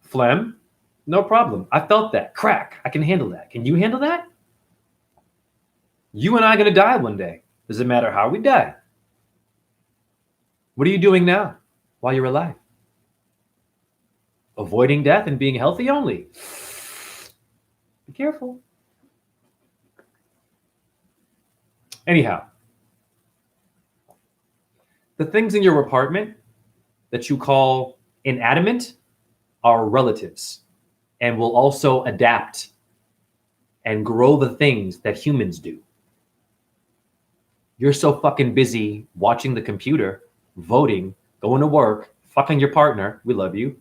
C: Phlegm? No problem. I felt that. Crack. I can handle that. Can you handle that? You and I are going to die one day. Doesn't matter how we die. What are you doing now while you're alive? Avoiding death and being healthy only. Be careful. Anyhow, the things in your apartment that you call inanimate are relatives and will also adapt and grow the things that humans do. You're so fucking busy watching the computer, voting, going to work, fucking your partner, we love you,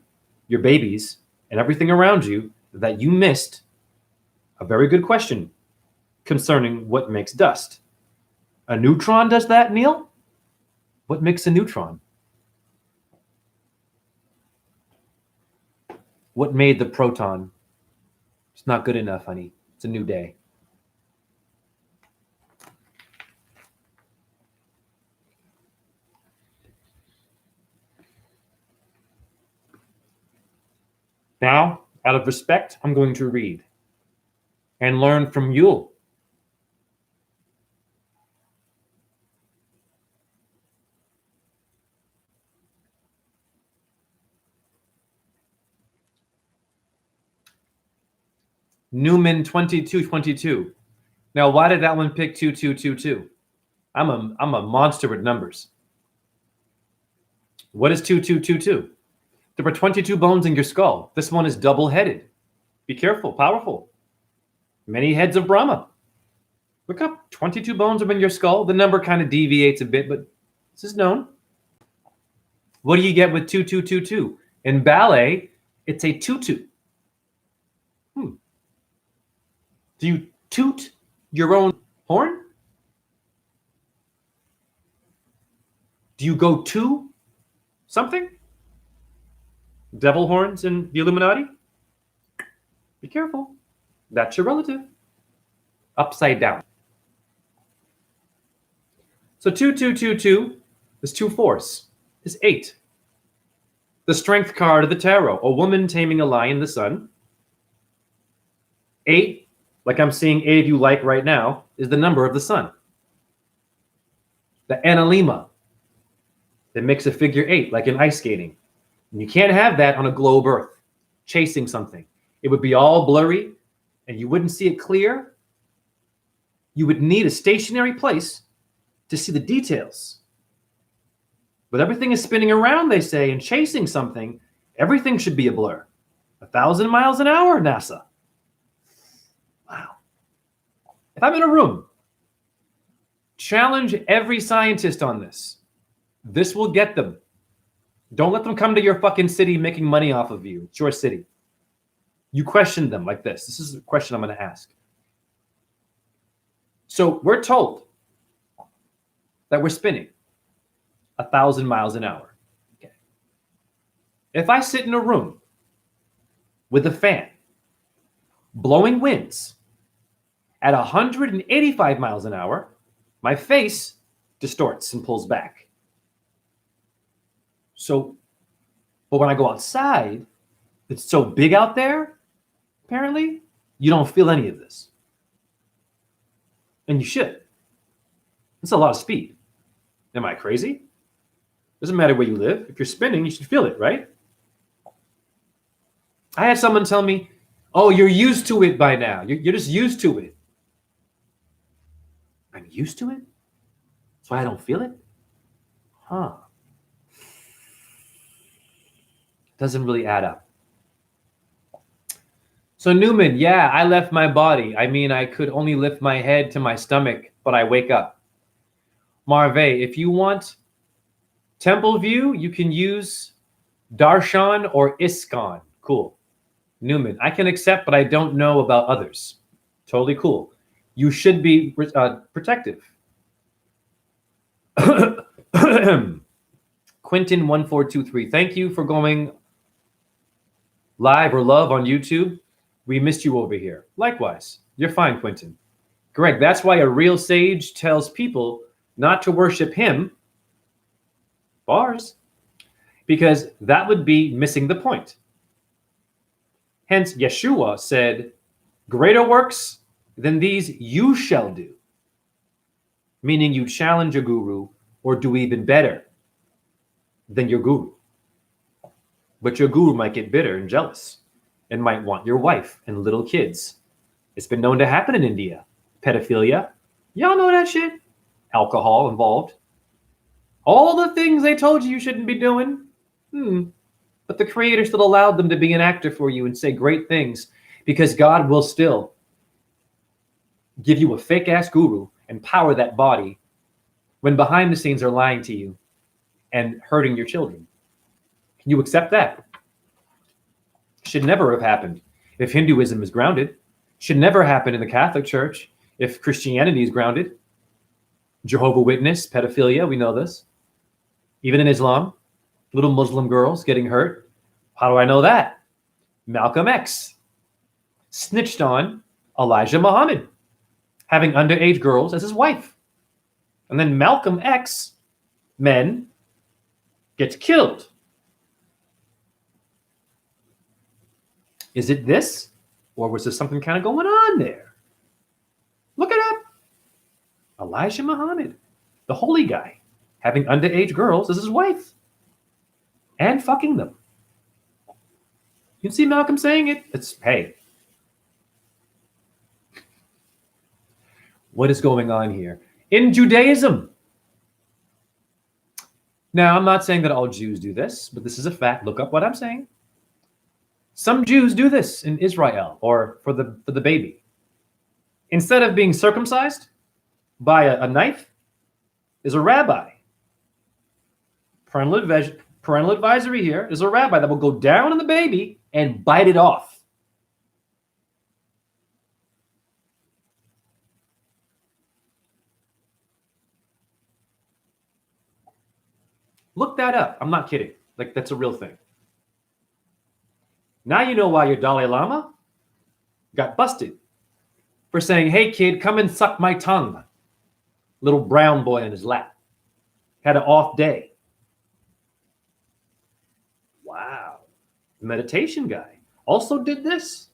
C: your babies, and everything around you that you missed a very good question concerning what makes dust. A neutron does that, Neil? What makes a neutron? What made the proton? It's not good enough, honey. It's a new day. Now, out of respect, I'm going to read and learn from you. Newman 2222. Now, why did that one pick 2222? I'm a monster with numbers. What is 2222? There were 22 bones in your skull. This one is double-headed. Be careful, powerful. Many heads of Brahma. Look up, 22 bones are in your skull. The number kind of deviates a bit, but this is known. What do you get with 2222? In ballet, it's a tutu. Do you toot your own horn? Do you go to something? Devil horns in the Illuminati? Be careful. That's your relative. Upside down. So 2222 is 2 force, is 8. The strength card of the tarot, a woman taming a lion, the sun. 8, like I'm seeing 8 of you like right now, is the number of the sun. The analemma that makes a figure 8, like in ice skating. And you can't have that on a globe earth, chasing something. It would be all blurry, and you wouldn't see it clear. You would need a stationary place to see the details. But everything is spinning around, they say, and chasing something. Everything should be a blur. 1,000 miles an hour, NASA. Wow. If I'm in a room, challenge every scientist on this. This will get them. Don't let them come to your fucking city making money off of you. It's your city. You question them like this. This is a question I'm going to ask. So we're told that we're spinning 1,000 miles an hour. Okay. If I sit in a room with a fan blowing winds at 185 miles an hour, my face distorts and pulls back. So, but when I go outside, it's so big out there, apparently, you don't feel any of this. And you should. It's a lot of speed. Am I crazy? Doesn't matter where you live. If you're spinning, you should feel it, right? I had someone tell me, oh, you're used to it by now. You're just used to it. I'm used to it? So I don't feel it? Huh. Doesn't really add up. So Newman, yeah, I left my body. I mean, I could only lift my head to my stomach, but I wake up. Marve, if you want temple view, you can use Darshan or ISKCON. Cool. Newman, I can accept, but I don't know about others. Totally cool. You should be protective. Quentin1423, thank you for going live or love on YouTube. We missed you over here. Likewise. You're fine, Quentin. Greg, that's why a real sage tells people not to worship him, bars, because that would be missing the point. Hence, Yeshua said, greater works than these you shall do. Meaning you challenge a guru or do even better than your guru. But your guru might get bitter and jealous and might want your wife and little kids. It's been known to happen in India. Pedophilia. Y'all know that shit. Alcohol involved. All the things they told you shouldn't be doing. But the creator still allowed them to be an actor for you and say great things because God will still give you a fake ass guru and power that body when behind the scenes are lying to you and hurting your children. Can you accept that? Should never have happened if Hinduism is grounded. Should never happen in the Catholic Church if Christianity is grounded. Jehovah Witness, pedophilia, we know this. Even in Islam, little Muslim girls getting hurt. How do I know that? Malcolm X snitched on Elijah Muhammad, having underage girls as his wife. And then Malcolm X, men, gets killed. Is it this? Or was there something kind of going on there? Look it up. Elijah Muhammad, the holy guy, having underage girls as his wife. And fucking them. You can see Malcolm saying it. It's, hey. What is going on here? In Judaism. Now, I'm not saying that all Jews do this, but this is a fact. Look up what I'm saying. Some Jews do this in Israel or for the baby. Instead of being circumcised by a knife, is a rabbi. Parental advisory here is a rabbi that will go down on the baby and bite it off. Look that up. I'm not kidding. Like, that's a real thing. Now you know why your Dalai Lama got busted for saying, hey, kid, come and suck my tongue. Little brown boy in his lap. Had an off day. Wow. Meditation guy also did this.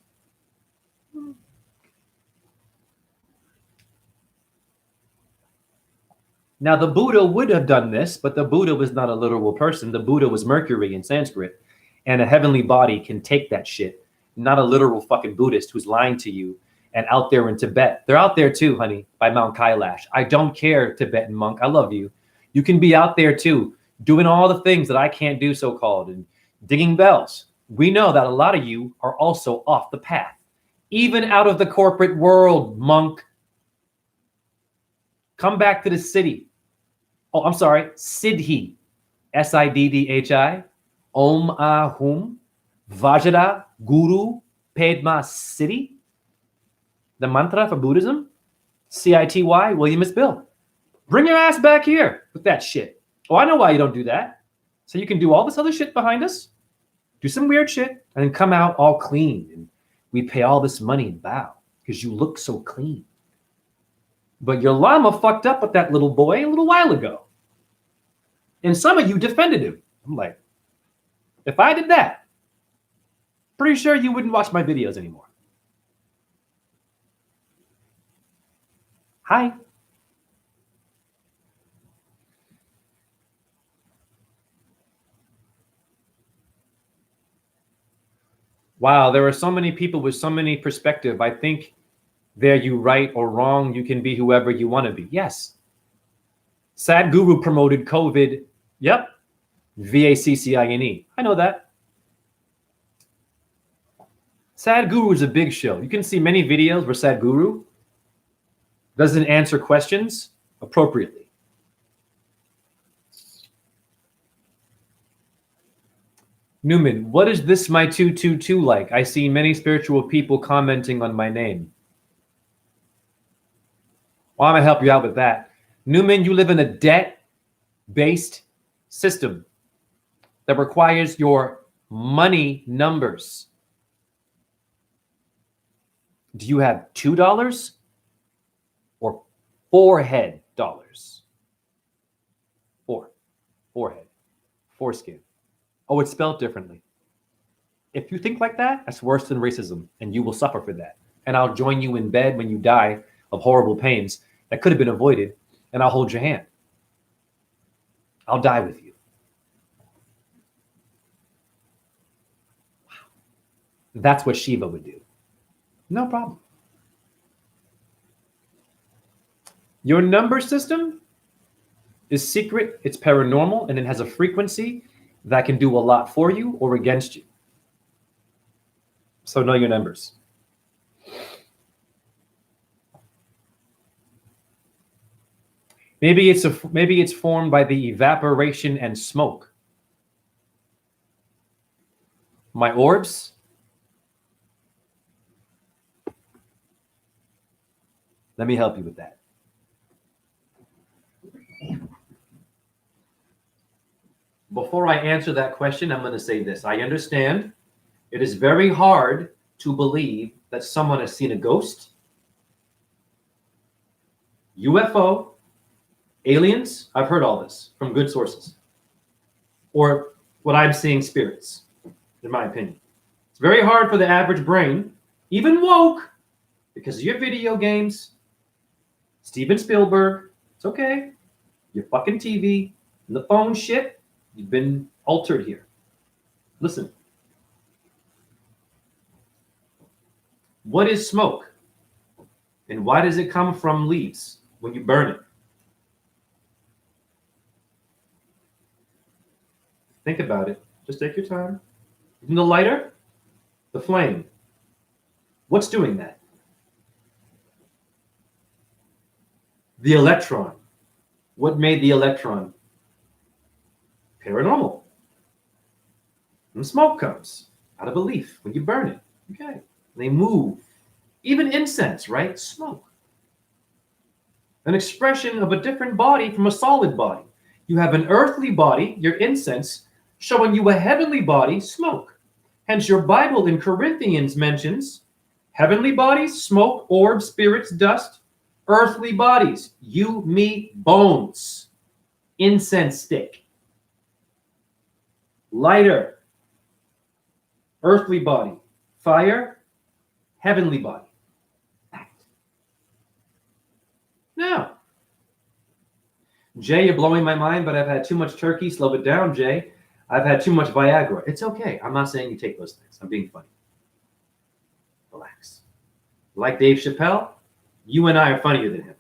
C: Now, the Buddha would have done this, but the Buddha was not a literal person. The Buddha was Mercury in Sanskrit, and a heavenly body can take that shit. Not a literal fucking Buddhist who's lying to you and out there in Tibet. They're out there too, honey, by Mount Kailash. I don't care, Tibetan monk. I love you. You can be out there too, doing all the things that I can't do, so-called, and dinging bells. We know that a lot of you are also off the path, even out of the corporate world, monk. Come back to the city. Oh, I'm sorry, Siddhi, Siddhi, Om Ahum, Vajra, Guru, Padma Siddhi. The mantra for Buddhism, CITY, William S. Bill. Bring your ass back here with that shit. Oh, I know why you don't do that. So you can do all this other shit behind us, do some weird shit, and then come out all clean. And we pay all this money and bow because you look so clean. But your Lama fucked up with that little boy a little while ago. And some of you defended him. I'm like, if I did that, pretty sure you wouldn't watch my videos anymore. Hi. Wow, there are so many people with so many perspective. I think there you right or wrong, you can be whoever you want to be. Yes. Sadhguru promoted COVID. Yep. VACCINE. I know that. Sadhguru is a big show. You can see many videos where Sadhguru doesn't answer questions appropriately. Newman, what is this my 222 like? I see many spiritual people commenting on my name. Well, I'm going to help you out with that. Newman, you live in a debt-based system that requires your money numbers. Do you have $2 or forehead dollars? Forehead. Foreskin. Oh, it's spelled differently. If you think like that, that's worse than racism, and you will suffer for that. And I'll join you in bed when you die of horrible pains that could have been avoided, and I'll hold your hand. I'll die with you. Wow. That's what Shiva would do. No problem. Your number system is secret, it's paranormal, and it has a frequency that can do a lot for you or against you. So know your numbers. Maybe it's formed by the evaporation and smoke. My orbs. Let me help you with that. Before I answer that question, I'm going to say this. I understand it is very hard to believe that someone has seen a ghost, UFO, aliens. I've heard all this from good sources. Or what I'm seeing, spirits, in my opinion. It's very hard for the average brain, even woke, because of your video games, Steven Spielberg, it's okay. Your fucking TV, and the phone shit, you've been altered here. Listen. What is smoke? And why does it come from leaves when you burn it? Think about it. Just take your time. Even the lighter, the flame. What's doing that? The electron. What made the electron? Paranormal. And smoke comes out of a leaf when you burn it. Okay. They move. Even incense, right? Smoke. An expression of a different body from a solid body. You have an earthly body, your incense, showing you a heavenly body, smoke. Hence your Bible in Corinthians mentions heavenly bodies, smoke, orb, spirits, dust. Earthly bodies, you, me, bones. Incense stick. Lighter. Earthly body. Fire. Heavenly body. Act. Now, Jay, you're blowing my mind, but I've had too much turkey. Slow it down, Jay. I've had too much Viagra. It's okay. I'm not saying you take those things. I'm being funny. Relax. Like Dave Chappelle, you and I are funnier than him.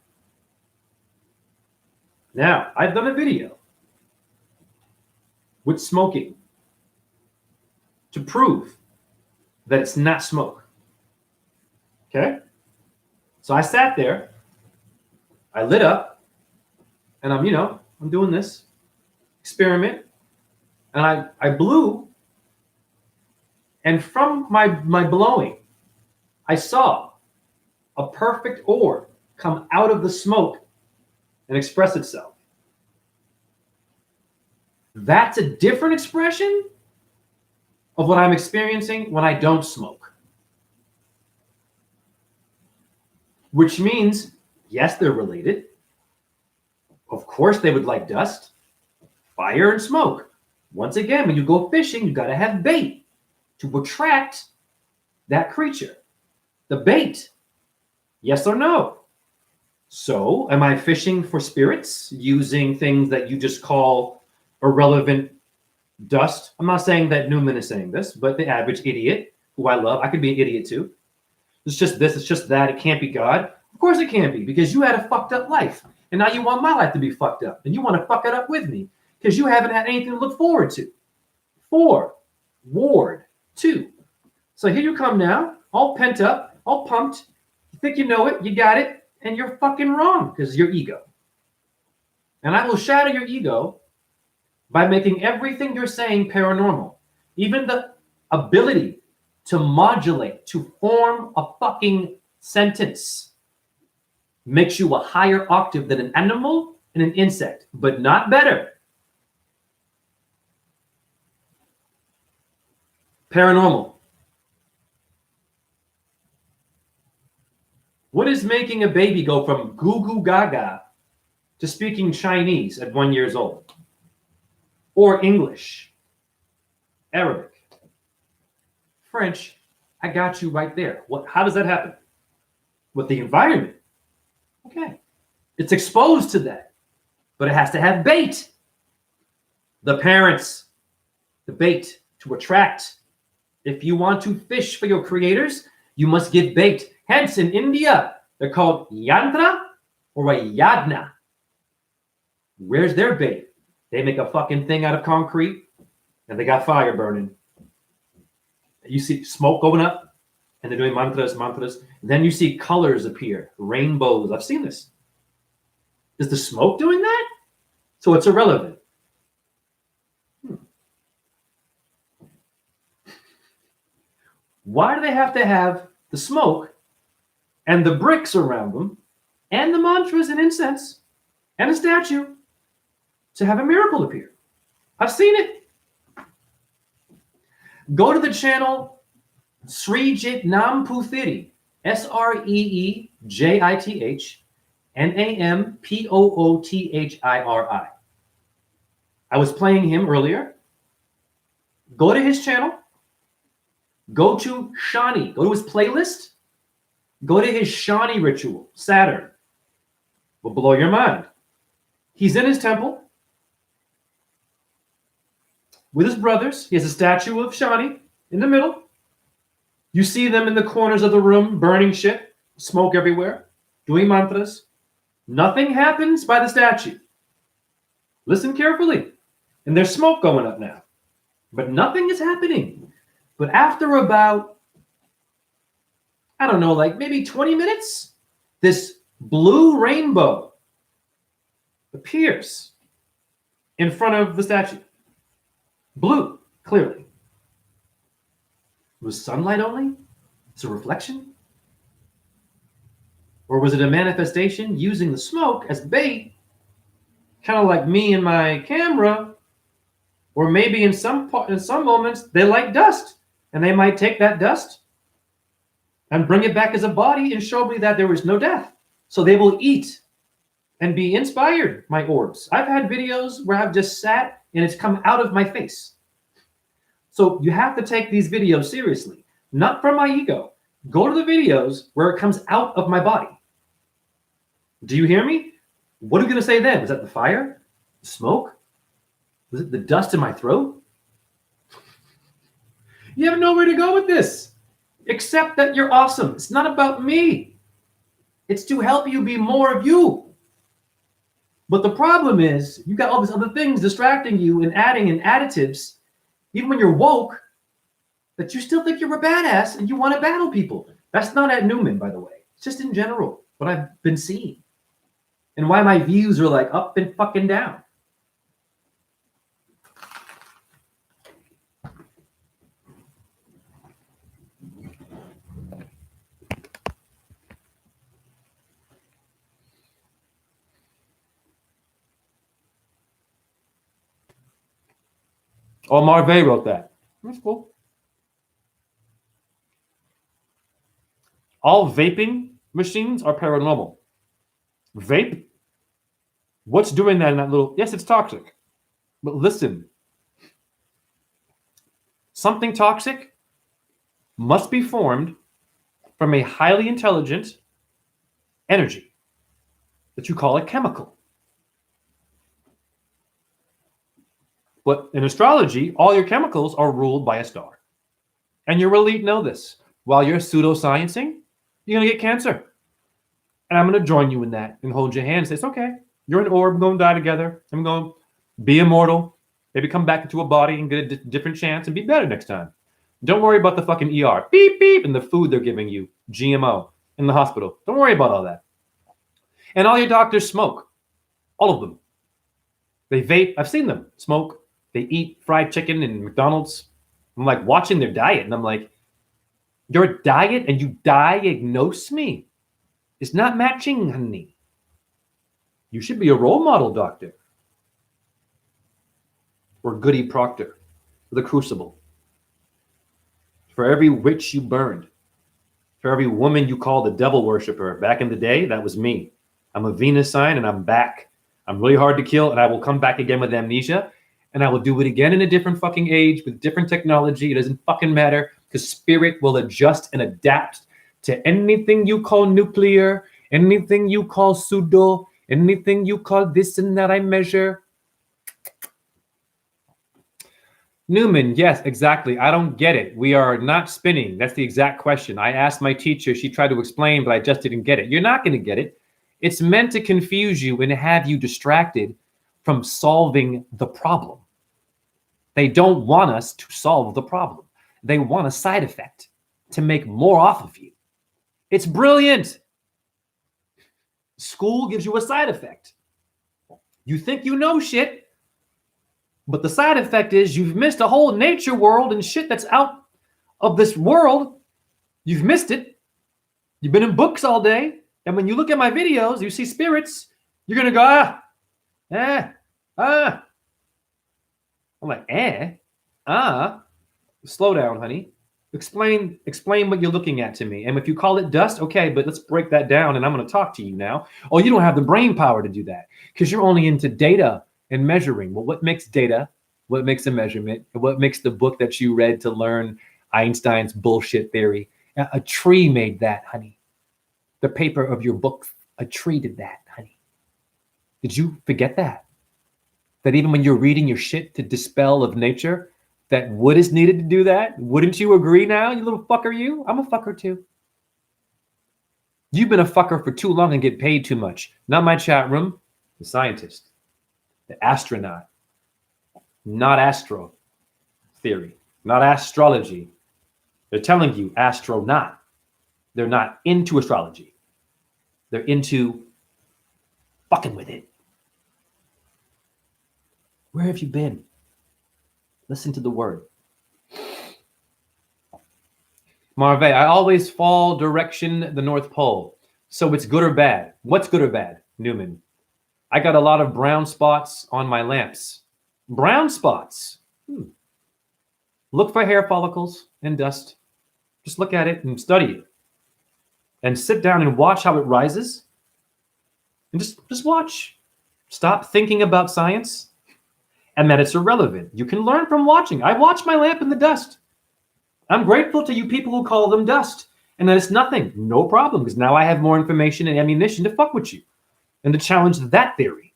C: Now, I've done a video with smoking to prove that it's not smoke. Okay? So I sat there, I lit up, and I'm doing this experiment, and I blew, and from my blowing, I saw a perfect orb come out of the smoke and express itself. That's a different expression of what I'm experiencing when I don't smoke. Which means, yes, they're related. Of course, they would like dust, fire, and smoke. Once again, when you go fishing, you got to have bait to attract that creature. The bait. Yes or no? So, am I fishing for spirits using things that you just call irrelevant dust? I'm not saying that Newman is saying this, but the average idiot who I love, I could be an idiot too. It's just this, it's just that. It can't be God. Of course it can't be, because you had a fucked up life. And now you want my life to be fucked up. And you want to fuck it up with me because you haven't had anything to look forward to. 4, Ward 2. So here you come now, all pent up, all pumped. You think you know it, you got it, and you're fucking wrong because your ego. And I will shatter your ego by making everything you're saying paranormal. Even the ability to modulate, to form a fucking sentence makes you a higher octave than an animal and an insect, but not better. Paranormal. What is making a baby go from goo goo gaga to speaking Chinese at 1 year old? Or English, Arabic, French? I got you right there. How does that happen? With the environment. Okay. It's exposed to that, but it has to have bait. The parents, the bait to attract. If you want to fish for your creators, you must give bait. Hence, in India, they're called yantra or a yadna. Where's their bait? They make a fucking thing out of concrete, and they got fire burning. You see smoke going up, and they're doing mantras. Then you see colors appear, rainbows. I've seen this. Is the smoke doing that? So it's irrelevant. Why do they have to have the smoke and the bricks around them and the mantras and incense and a statue to have a miracle appear? I've seen it. Go to the channel Srijit Namputhiri, Sreejith Nampoothiri. I was playing him earlier. Go to his channel. Go to Shani. Go to his playlist. Go to his Shani ritual, Saturn. Will blow your mind. He's in his temple with his brothers. He has a statue of Shani in the middle. You see them in the corners of the room, burning shit, smoke everywhere, doing mantras. Nothing happens by the statue. Listen carefully. And there's smoke going up now. But nothing is happening. But after about, I don't know, like maybe 20 minutes, this blue rainbow appears in front of the statue. Blue, clearly. Was sunlight only? It's a reflection? Or was it a manifestation using the smoke as bait, kind of like me and my camera? Or maybe in some moments they like dust, and they might take that dust and bring it back as a body and show me that there was no death. So they will eat and be inspired, my orbs. I've had videos where I've just sat and it's come out of my face. So you have to take these videos seriously, not from my ego. Go to the videos where it comes out of my body. Do you hear me? What are you going to say then? Was that the fire? The smoke? Was it the dust in my throat? You have nowhere to go with this, except that you're awesome. It's not about me. It's to help you be more of you. But the problem is you got all these other things distracting you and adding in additives, even when you're woke, that you still think you're a badass and you want to battle people. That's not at Newman, by the way. It's just in general, what I've been seeing. And why my views are like up and fucking down. Oh, Marvey wrote that. That's cool. All vaping machines are paranormal. Vape? What's doing that in that little... Yes, it's toxic. But listen. Something toxic must be formed from a highly intelligent energy.
B: that you call a chemical. But in astrology, all your chemicals are ruled by a star. And your elite know this. While you're pseudosciencing, you're going to get cancer. And I'm going to join you in that and hold your hand and say, it's okay. You're an orb. We're going to die together. I'm going to be immortal. Maybe come back into a body and get a different chance and be better next time. Don't worry about the fucking ER. Beep, beep. And the food they're giving you. GMO in the hospital. Don't worry about all that. And all your doctors smoke. All of them. They vape. I've seen them smoke. They eat fried chicken in McDonald's. I'm like watching their diet. And I'm like, your diet and you diagnose me? It's not matching, honey. You should be a role model doctor. Or Goody Proctor. The Crucible. For every witch you burned. For every woman you called a devil worshiper. Back in the day, that was me. I'm a Venus sign and I'm back. I'm really hard to kill and I will come back again with amnesia. And I will do it again in a different fucking age with different technology. It doesn't fucking matter because spirit will adjust and adapt to anything you call nuclear, anything you call pseudo, anything you call this and that I measure. Newman, yes, exactly. I don't get it. We are not spinning. That's the exact question. I asked my teacher. She tried to explain, but I just didn't get it. You're not going to get it. It's meant to confuse you and have you distracted from solving the problem. They don't want us to solve the problem. They want a side effect to make more off of you. It's brilliant. School gives you a side effect. You think you know shit, but the side effect is you've missed a whole nature world and shit that's out of this world. You've missed it. You've been in books all day. And when you look at my videos, you see spirits, you're going to go, I'm like, slow down, honey. Explain what you're looking at to me. And if you call it dust, okay, but let's break that down and I'm going to talk to you now. Oh, you don't have the brain power to do that because you're only into data and measuring. Well, what makes data? What makes a measurement? What makes the book that you read to learn Einstein's bullshit theory? A tree made that, honey. The paper of your book, a tree did that, honey. Did you forget that? That even when you're reading your shit to dispel of nature, that wood is needed to do that? Wouldn't you agree now, you little fucker you? I'm a fucker too. You've been a fucker for too long and get paid too much. Not my chat room, the scientist, the astronaut, not astro theory, not astrology. They're telling you astronaut. They're not into astrology. They're into fucking with it. Where have you been? Listen to the word. Marve, I always fall direction the North Pole. So it's good or bad? What's good or bad, Newman? I got a lot of brown spots on my lamps. Brown spots. Look for hair follicles and dust. Just look at it and study it. And sit down and watch how it rises. And just watch. Stop thinking about science and that it's irrelevant. You can learn from watching. I watch my lamp in the dust. I'm grateful to you people who call them dust. And that it's nothing. No problem. Because now I have more information and ammunition to fuck with you. And to challenge that theory.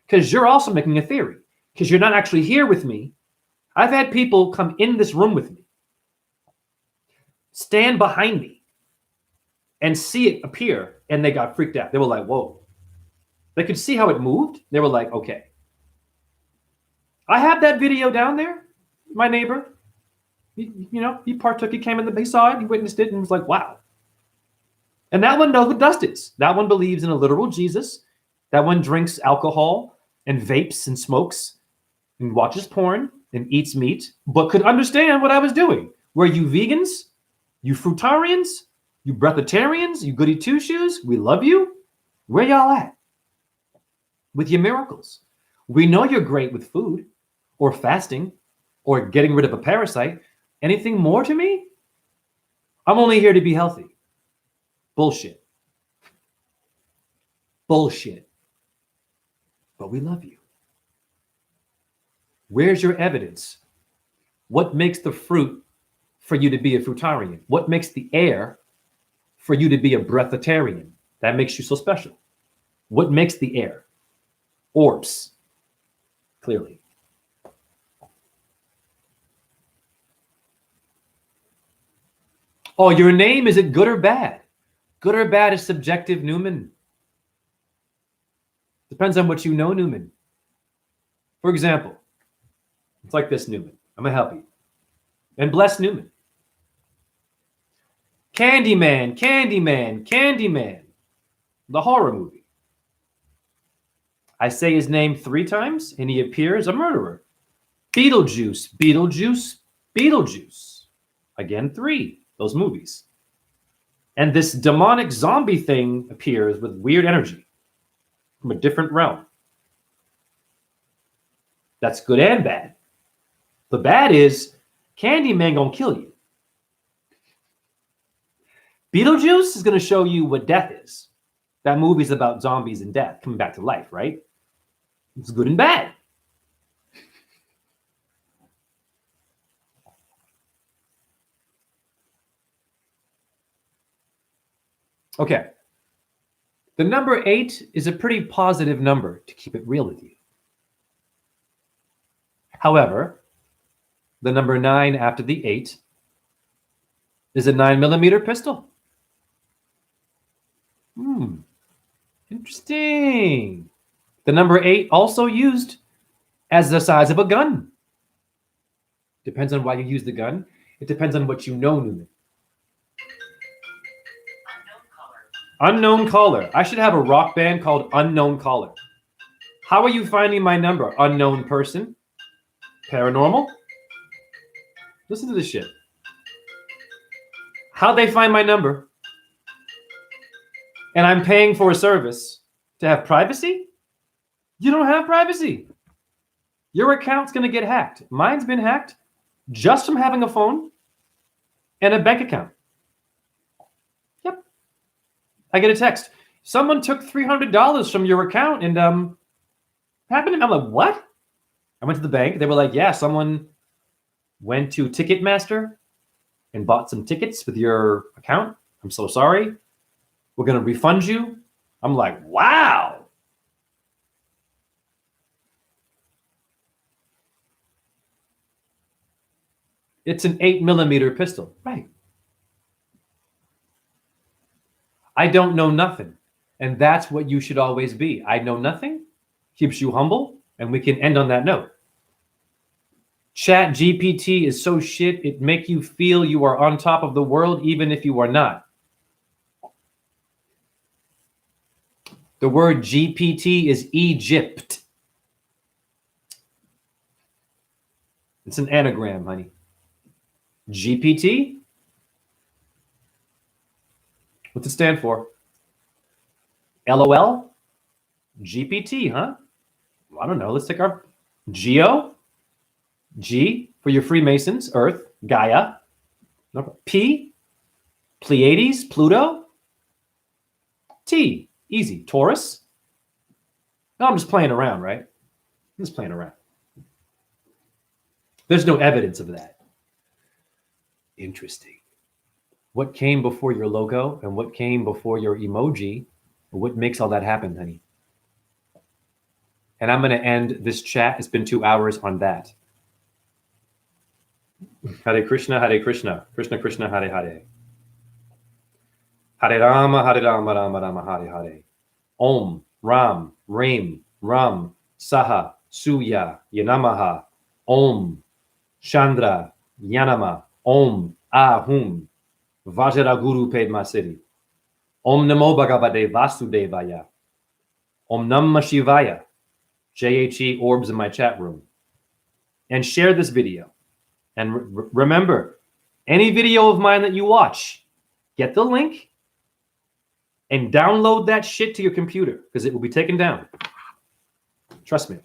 B: Because you're also making a theory. Because you're not actually here with me. I've had people come in this room with me. Stand behind me. And see it appear. And they got freaked out. They were like, whoa. They could see how it moved. They were like, okay. I have that video down there. My neighbor. He partook. He came in. He saw it. He witnessed it and was like, wow. And that one knows what dust is. That one believes in a literal Jesus. That one drinks alcohol and vapes and smokes and watches porn and eats meat, but could understand what I was doing. Were you vegans? You fruitarians? You breatharians? You goody two-shoes? We love you. Where y'all at? With your miracles. We know you're great with food or fasting or getting rid of a parasite. Anything more to me? I'm only here to be healthy. Bullshit. Bullshit. But we love you. Where's your evidence? What makes the fruit for you to be a fruitarian? What makes the air for you to be a breatharian? That makes you so special.
C: What makes the air? Orbs, clearly. Oh, your name, is it good or bad? Good or bad is subjective, Newman. Depends on what you know, Newman. For example, it's like this, Newman. I'm going to help you. And bless Newman. Candyman, Candyman, Candyman. The horror movie. I say his name 3 times and he appears a murderer. Beetlejuice, Beetlejuice, Beetlejuice. Again, 3, those movies. And this demonic zombie thing appears with weird energy from a different realm. That's good and bad. The bad is Candyman gonna kill you. Beetlejuice is gonna show you what death is. That movie's about zombies and death coming back to life, right? It's good and bad. Okay. The number 8 is a pretty positive number to keep it real with you. However, the number 9 after the 8 is a 9mm pistol. Interesting. The number 8 also used as the size of a gun. Depends on why you use the gun. It depends on what you know, Newman. Unknown caller. I should have a rock band called Unknown Caller. How are you finding my number? Unknown person. Paranormal. Listen to this shit. How'd they find my number? And I'm paying for a service to have privacy? You don't have privacy. Your account's going to get hacked. Mine's been hacked just from having a phone and a bank account. Yep. I get a text. Someone took $300 from your account and happened. I'm like, what? I went to the bank. They were like, yeah, someone went to Ticketmaster and bought some tickets with your account. I'm so sorry. We're going to refund you. I'm like, wow. It's an 8mm pistol. Right. I don't know nothing. And that's what you should always be. I know nothing. Keeps you humble. And we can end on that note. Chat GPT is so shit. It make you feel you are on top of the world, even if you are not. The word GPT is Egypt. It's an anagram, honey. GPT? What's it stand for? LOL? GPT, huh? Well, I don't know. Let's take our Geo. G for your Freemasons, Earth, Gaia. P, Pleiades, Pluto. T, easy, Taurus. No, I'm just playing around, right? I'm just playing around. There's no evidence of that. Interesting. What came before your logo and what came before your emoji? What makes all that happen, honey? And I'm going to end this chat. It's been 2 hours on that. Hare Krishna, Krishna Krishna, Hare Hare. Hare Rama, Rama Rama, Hare Hare. Om, Ram, Ram, Saha, Suya, Yanamaha. Om, Chandra, Yanama. Om, Ahum. Vajra Guru Padma Siddhi. Om Namo Bhagavate Vasudevaya. Om Namah Shivaya. JHE orbs in my chat room. And share this video. And remember, any video of mine that you watch, get the link and download that shit to your computer because it will be taken down. Trust me.